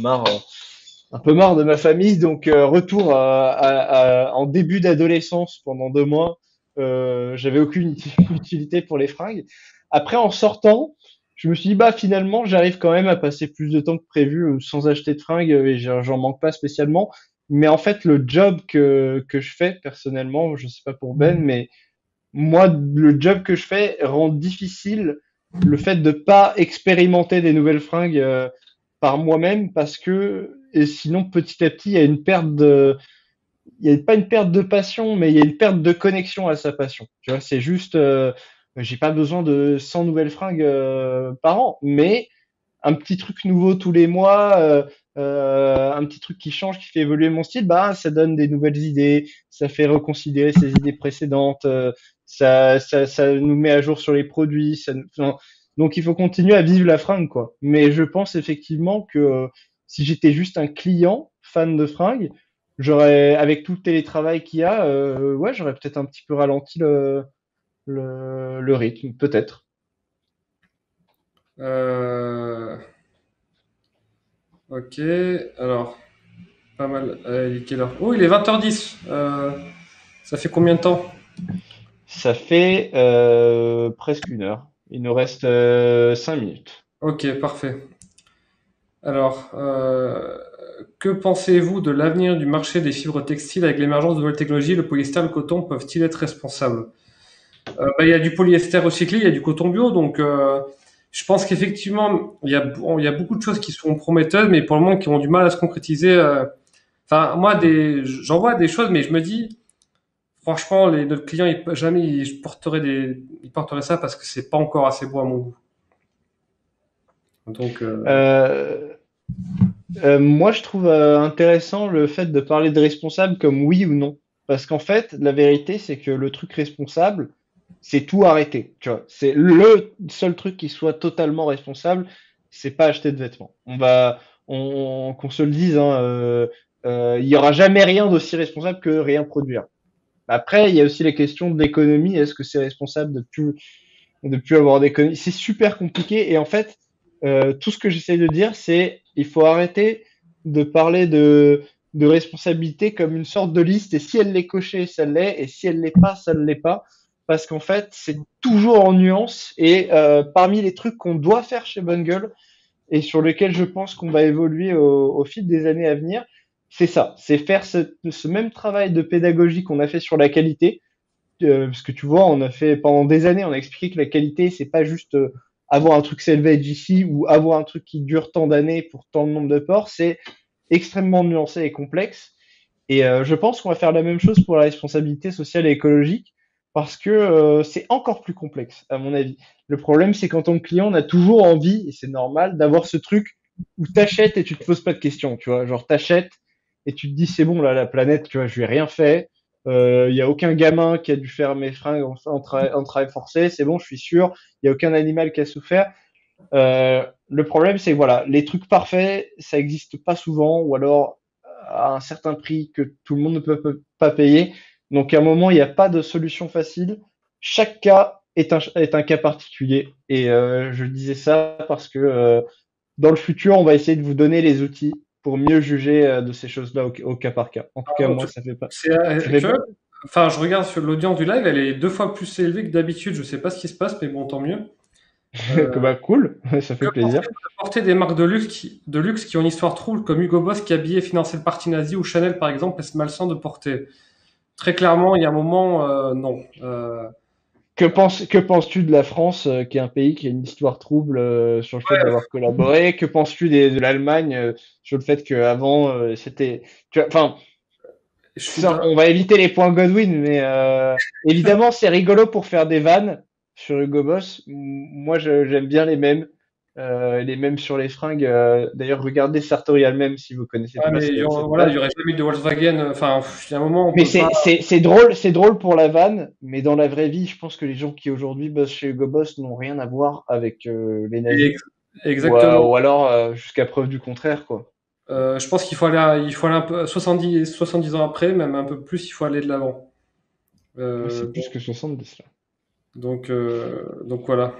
marre de ma famille. Donc retour en début d'adolescence pendant 2 mois, j'avais aucune utilité pour les fringues. Après, en sortant, je me suis dit bah finalement, j'arrive quand même à passer plus de temps que prévu sans acheter de fringues et j'en manque pas spécialement. Mais en fait, le job que je fais personnellement, je sais pas pour Ben, mais moi, le job que je fais rend difficile le fait de pas expérimenter des nouvelles fringues par moi-même parce que et sinon petit à petit il y a une perte de il y a pas une perte de passion mais il y a une perte de connexion à sa passion. Tu vois, c'est juste j'ai pas besoin de 100 nouvelles fringues par an, mais un petit truc nouveau tous les mois, un petit truc qui change, qui fait évoluer mon style, bah ça donne des nouvelles idées, ça fait reconsidérer ses idées précédentes, ça nous met à jour sur les produits. Enfin, donc il faut continuer à vivre la fringue, quoi. Mais je pense effectivement que si j'étais juste un client fan de fringues, j'aurais, avec tout le télétravail qu'il y a, ouais, j'aurais peut-être un petit peu ralenti le rythme, peut-être. Euh, ok, alors, pas mal. Il est quelle heure? Oh, il est 20h10. Ça fait combien de temps? Ça fait presque 1 heure. Il nous reste 5 minutes. Ok, parfait. Alors, que pensez-vous de l'avenir du marché des fibres textiles avec l'émergence de nouvelles technologies? Le polyester, le coton peuvent-ils être responsables? Bah, il y a du polyester recyclé, il y a du coton bio, donc je pense qu'effectivement, il y a beaucoup de choses qui sont prometteuses, mais pour le moment qui ont du mal à se concrétiser. Enfin, moi, j'en vois des choses, mais je me dis, franchement, notre client, jamais il porterait ça parce que c'est pas encore assez beau à mon goût. Donc, Euh, moi, je trouve intéressant le fait de parler de responsable comme oui ou non. Parce qu'en fait, la vérité, c'est que le truc responsable, c'est tout arrêter. Tu vois, c'est le seul truc qui soit totalement responsable, c'est pas acheter de vêtements. Qu'on se le dise, hein, il y aura jamais rien d'aussi responsable que rien produire. Après, il y a aussi les questions de l'économie. Est-ce que c'est responsable de plus avoir d'économie? C'est super compliqué. Et en fait, tout ce que j'essaie de dire, c'est il faut arrêter de parler de responsabilité comme une sorte de liste. Et si elle l'est cochée, ça l'est. Et si elle l'est pas, ça ne l'est pas. Parce qu'en fait, c'est toujours en nuance. Et parmi les trucs qu'on doit faire chez Bungle, et sur lequel je pense qu'on va évoluer au fil des années à venir, c'est ça, c'est faire ce même travail de pédagogie qu'on a fait sur la qualité, parce que tu vois, on a fait pendant des années, on a expliqué que la qualité, c'est pas juste avoir un truc selvedge ici ou avoir un truc qui dure tant d'années pour tant de nombre de ports, c'est extrêmement nuancé et complexe. Et je pense qu'on va faire la même chose pour la responsabilité sociale et écologique parce que c'est encore plus complexe, à mon avis. Le problème, c'est qu'en tant que client, on a toujours envie, et c'est normal, d'avoir ce truc où t'achètes et tu te poses pas de questions, tu vois. Genre, t'achètes et tu te dis, c'est bon, là, la planète, tu vois, je lui ai rien fait. Il y a aucun gamin qui a dû faire mes fringues en travail forcé, c'est bon, je suis sûr. Il y a aucun animal qui a souffert. Le problème, c'est que voilà, les trucs parfaits, ça existe pas souvent, ou alors à un certain prix que tout le monde ne peut pas payer. Donc à un moment, il n'y a pas de solution facile. Chaque cas est un cas particulier. Et je disais ça parce que dans le futur, on va essayer de vous donner les outils pour mieux juger de ces choses-là au cas par cas. En tout cas, moi, c'est ça fait curieux. Enfin, je regarde sur l'audience du live, elle est 2 fois plus élevée que d'habitude. Je sais pas ce qui se passe, mais bon, tant mieux. que bah cool, ça Que fait pensez-vous plaisir. de la portée des marques de luxe qui ont une histoire trouble, comme Hugo Boss qui habillait et finançait le parti nazi, ou Chanel par exemple, est-ce malsain de porter? Très clairement, il y a un moment, non. Que penses-tu de la France, qui est un pays qui a une histoire trouble sur le fait d'avoir collaboré? Que penses-tu de l'Allemagne sur le fait qu'avant c'était, enfin, Je suis on va éviter les points Godwin, mais évidemment c'est rigolo pour faire des vannes sur Hugo Boss. Moi j'aime bien les mêmes sur les fringues. D'ailleurs regardez Sartorial même si vous connaissez Ouais, pas mais cette voilà, il y vanne. aurait jamais eu de Volkswagen. Enfin, il y a un moment, on Mais peut pas. c'est drôle pour la vanne, mais dans la vraie vie, je pense que les gens qui aujourd'hui bossent chez Hugo Boss n'ont rien à voir avec les nazis, Ex- Exactement. ou alors jusqu'à preuve du contraire, quoi. Je pense il faut aller un peu 70 ans après, même un peu plus, il faut aller de l'avant. Ouais, c'est Euh, plus que 70 là. donc voilà.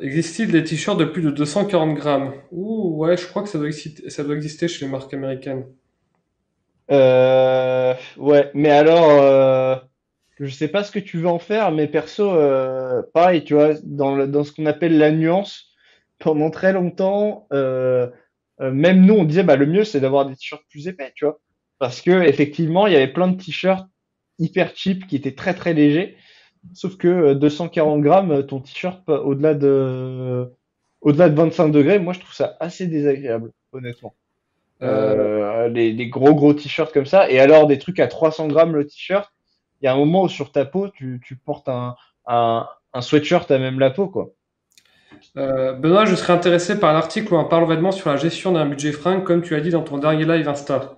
Existe-t-il des t-shirts de plus de 240 grammes? Ouh, ouais, je crois que ça doit exister chez les marques américaines. Ouais, mais alors, je sais pas ce que tu veux en faire, mais perso, pareil, tu vois, dans ce qu'on appelle la nuance, pendant très longtemps, même nous, on disait, bah, le mieux, c'est d'avoir des t-shirts plus épais, tu vois. Parce que, effectivement, il y avait plein de t-shirts hyper cheap qui étaient très très légers. Sauf que 240 grammes, ton t-shirt, au-delà de 25 degrés, moi, je trouve ça assez désagréable, honnêtement. Euh, Les gros t-shirts comme ça. Et alors, des trucs à 300 grammes le t-shirt, il y a un moment où sur ta peau, tu portes un sweatshirt à même la peau, quoi. Benoît, je serais intéressé par l'article où on parle vêtements sur la gestion d'un budget fringue, comme tu as dit dans ton dernier live Insta.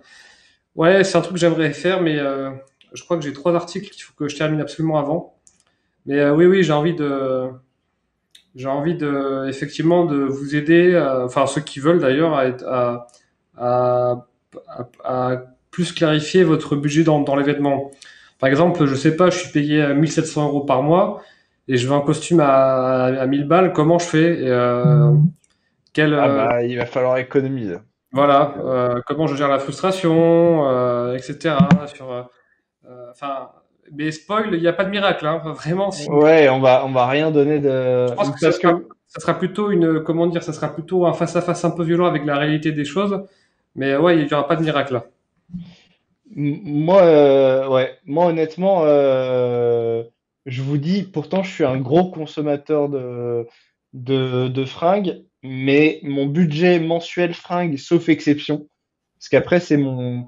Ouais, c'est un truc que j'aimerais faire, mais je crois que j'ai 3 articles qu'il faut que je termine absolument avant. Mais oui, oui, j'ai envie de, effectivement, de vous aider, enfin ceux qui veulent d'ailleurs, à, à plus clarifier votre budget dans les vêtements. Par exemple, je sais pas, je suis payé 1 700 € par mois et je veux un costume à 1000 balles. Comment je fais? Et, quel, Ah bah, il va falloir économiser. Donc, voilà, comment je gère la frustration, etc. Sur, enfin, mais spoil, il n'y a pas de miracle, hein, vraiment. ouais, on va rien donner Je pense que parce que ça sera plutôt une, comment dire, ça sera plutôt un face-à-face un peu violent avec la réalité des choses. Mais ouais, il n'y aura pas de miracle là. moi, ouais, moi honnêtement, je vous dis, pourtant, je suis un gros consommateur de fringues, mais mon budget mensuel fringues, sauf exception, parce qu'après, c'est mon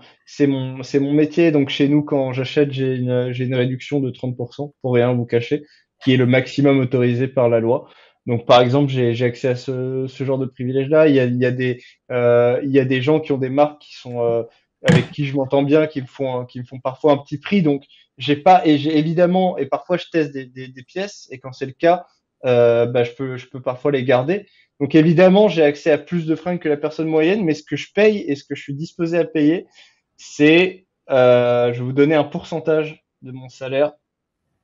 métier. Donc, chez nous, quand j'achète, j'ai une réduction de 30% pour rien vous cacher, qui est le maximum autorisé par la loi. Donc, par exemple, j'ai accès à ce genre de privilèges-là. Il y a des gens qui ont des marques qui sont, avec qui je m'entends bien, qui me font parfois un petit prix. Donc, j'ai évidemment, et parfois je teste des pièces, et quand c'est le cas, bah, je peux parfois les garder. Donc évidemment, j'ai accès à plus de fringues que la personne moyenne, mais ce que je paye et ce que je suis disposé à payer, c'est, je vais vous donner un pourcentage de mon salaire.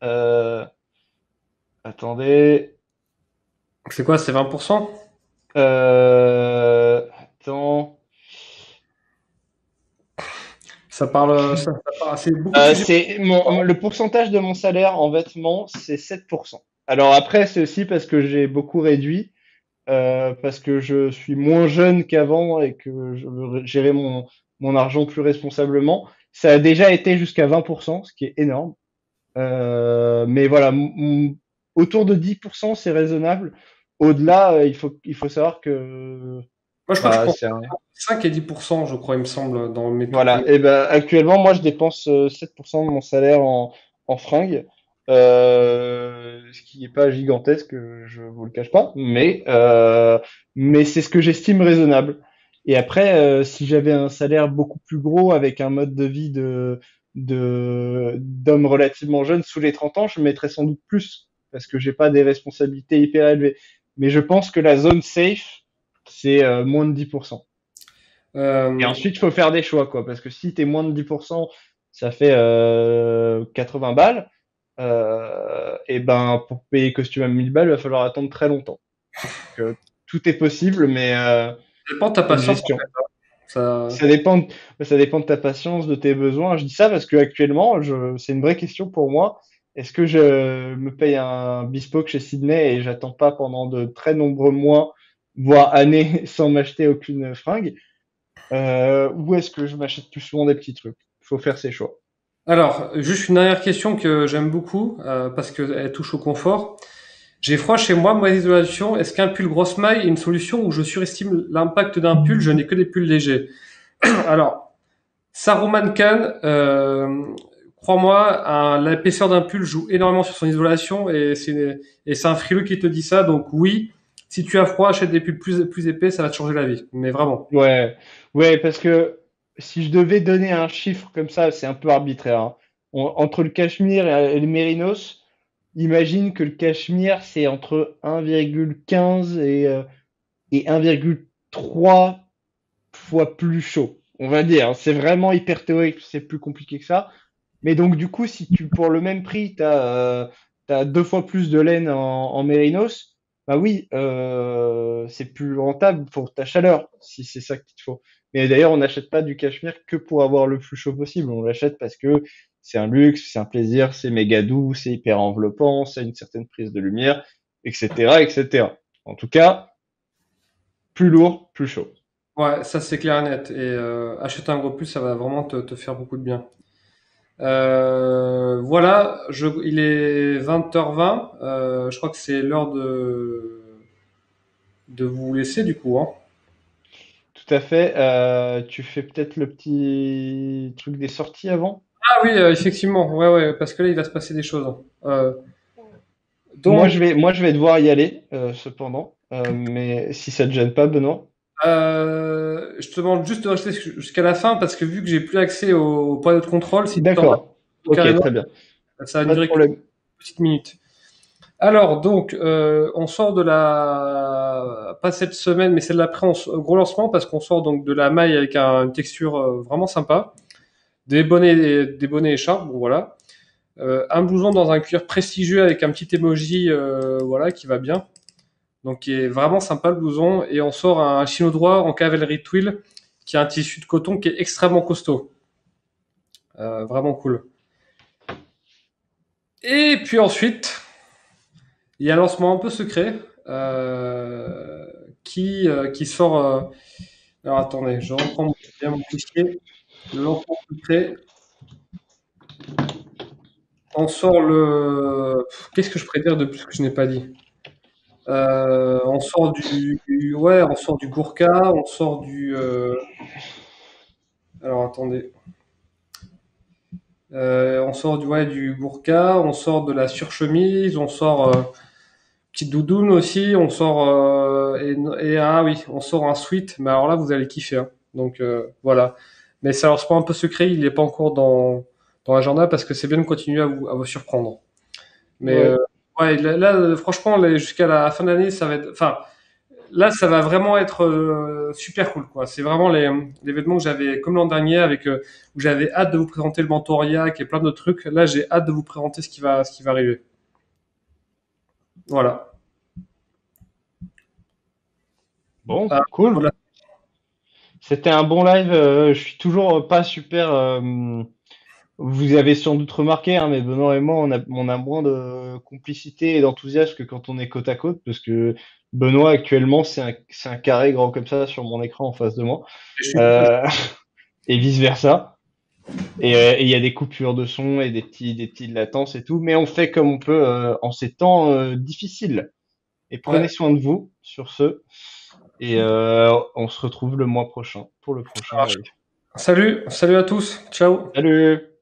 Euh, attendez, C'est quoi, c'est 20%? attends, Ça parle, c'est beaucoup de sujets. le pourcentage de mon salaire en vêtements, c'est 7%. Alors après, c'est aussi parce que j'ai beaucoup réduit, parce que je suis moins jeune qu'avant et que je veux gérer mon argent plus responsablement. Ça a déjà été jusqu'à 20%, ce qui est énorme. Mais voilà, autour de 10%, c'est raisonnable. Au-delà, il faut savoir que Moi, je crois que je bah, prends 5 et 10%, je crois, il me semble, dans mes trucs. voilà. Et ben actuellement, moi, je dépense 7% de mon salaire en fringues, ce qui n'est pas gigantesque, je vous le cache pas, mais c'est ce que j'estime raisonnable. Et après, si j'avais un salaire beaucoup plus gros avec un mode de vie d'homme relativement jeune sous les 30 ans, je mettrais sans doute plus parce que j'ai pas des responsabilités hyper élevées. Mais je pense que la zone safe, c'est moins de 10%. Et Euh, ensuite, il faut faire des choix, quoi. Parce que si tu es moins de 10%, ça fait 80 balles. Et ben, pour payer costume à 1000 balles, il va falloir attendre très longtemps. Donc, tout est possible, mais ça dépend de ta c'est une patience, en gestion. fait. Ça, Ça dépend, ça dépend de ta patience, de tes besoins. Je dis ça parce que actuellement, c'est une vraie question pour moi. Est-ce que je me paye un bespoke chez Sydney et j'attends pas pendant de très nombreux mois, voire années, sans m'acheter aucune fringue? Ou est-ce que je m'achète plus souvent des petits trucs? Il faut faire ses choix. Alors, juste une dernière question que j'aime beaucoup, parce qu'elle touche au confort. J'ai froid chez moi, mauvaise isolation. Est-ce qu'un pull grosse maille est une solution où je surestime l'impact d'un pull? Je n'ai que des pulls légers. Alors, Saruman Khan, crois-moi, l'épaisseur d'un pull joue énormément sur son isolation et c'est un frileux qui te dit ça. Donc oui, si tu as froid, achète des pulls plus épais, ça va te changer la vie. Mais vraiment. Ouais, ouais, parce que si je devais donner un chiffre comme ça, c'est un peu arbitraire, hein. Entre le cachemire et le mérinos, imagine que le cachemire, c'est entre 1,15 et 1,3 fois plus chaud. On va dire, hein. C'est vraiment hyper théorique, c'est plus compliqué que ça. Mais donc, du coup, si tu, pour le même prix, t'as 2 fois plus de laine en mérinos, bah oui, c'est plus rentable pour ta chaleur, si c'est ça qu'il te faut. Mais d'ailleurs, on n'achète pas du cachemire que pour avoir le plus chaud possible. On l'achète parce que c'est un luxe, c'est un plaisir, c'est méga doux, c'est hyper enveloppant, ça a une certaine prise de lumière, etc., etc. En tout cas, plus lourd, plus chaud. Ouais, ça c'est clair et net. Et acheter un gros pull, ça va vraiment te faire beaucoup de bien. Voilà, il est 20h20. Je crois que c'est l'heure de vous laisser du coup, hein. Tout à fait. Tu fais peut-être le petit truc des sorties avant? Ah oui, effectivement, ouais, ouais, parce que là, il va se passer des choses. Moi, Donc, je vais devoir y aller, cependant. Mais si ça te gêne pas, Benoît. je te demande juste de rester jusqu'à la fin, parce que vu que j'ai plus accès au panneau de contrôle, si tu t'en vas D'accord. au Ok, carré noir, très bien. ça va ne Pas de durer qu'une problème. petite minute. Alors, donc, on sort de la, pas cette semaine, mais celle d'après, gros lancement, parce qu'on sort donc de la maille avec une texture vraiment sympa, des bonnets écharpes, bon voilà. Un blouson dans un cuir prestigieux avec un petit emoji, voilà, qui va bien. Donc, qui est vraiment sympa le blouson. Et on sort un chino droit en cavalerie twill, qui a un tissu de coton qui est extrêmement costaud. Vraiment cool. Et puis ensuite, il y a un lancement un peu secret qui sort. Alors attendez, je reprends bien mon fichier. Le lancement secret. On sort le. Qu'est-ce que je préfère de plus que je n'ai pas dit? On sort ouais, on sort du Gourka, on sort du. Alors attendez. On sort du Gourka, on sort de la surchemise, on sort petite doudoune aussi, on sort ah oui, on sort un sweat, mais alors là vous allez kiffer, hein. Donc voilà. Mais c'est alors c'est pas un peu secret, il n'est pas encore dans l'agenda parce que c'est bien de continuer à vous surprendre. Mais Ouais. ouais, là, franchement, jusqu'à la fin de l'année, ça va être, enfin, là, ça va vraiment être super cool, quoi. C'est vraiment les vêtements que j'avais, comme l'an dernier, avec où j'avais hâte de vous présenter le Mentoriac et plein d'autres trucs. Là, j'ai hâte de vous présenter ce qui va arriver. Voilà. Bon, Ah, cool. voilà. C'était un bon live. Je suis toujours pas super. Vous avez sans doute remarqué, hein, mais Benoît et moi, on a moins de complicité et d'enthousiasme que quand on est côte à côte, parce que Benoît, actuellement, c'est un carré grand comme ça sur mon écran en face de moi, Je suis content. euh, et vice-versa. Et il y a des coupures de son et des petites latences et tout, mais on fait comme on peut en ces temps difficiles. Et prenez Ouais. soin de vous sur ce, et on se retrouve le mois prochain pour le prochain live. Salut, salut à tous. Ciao. Salut!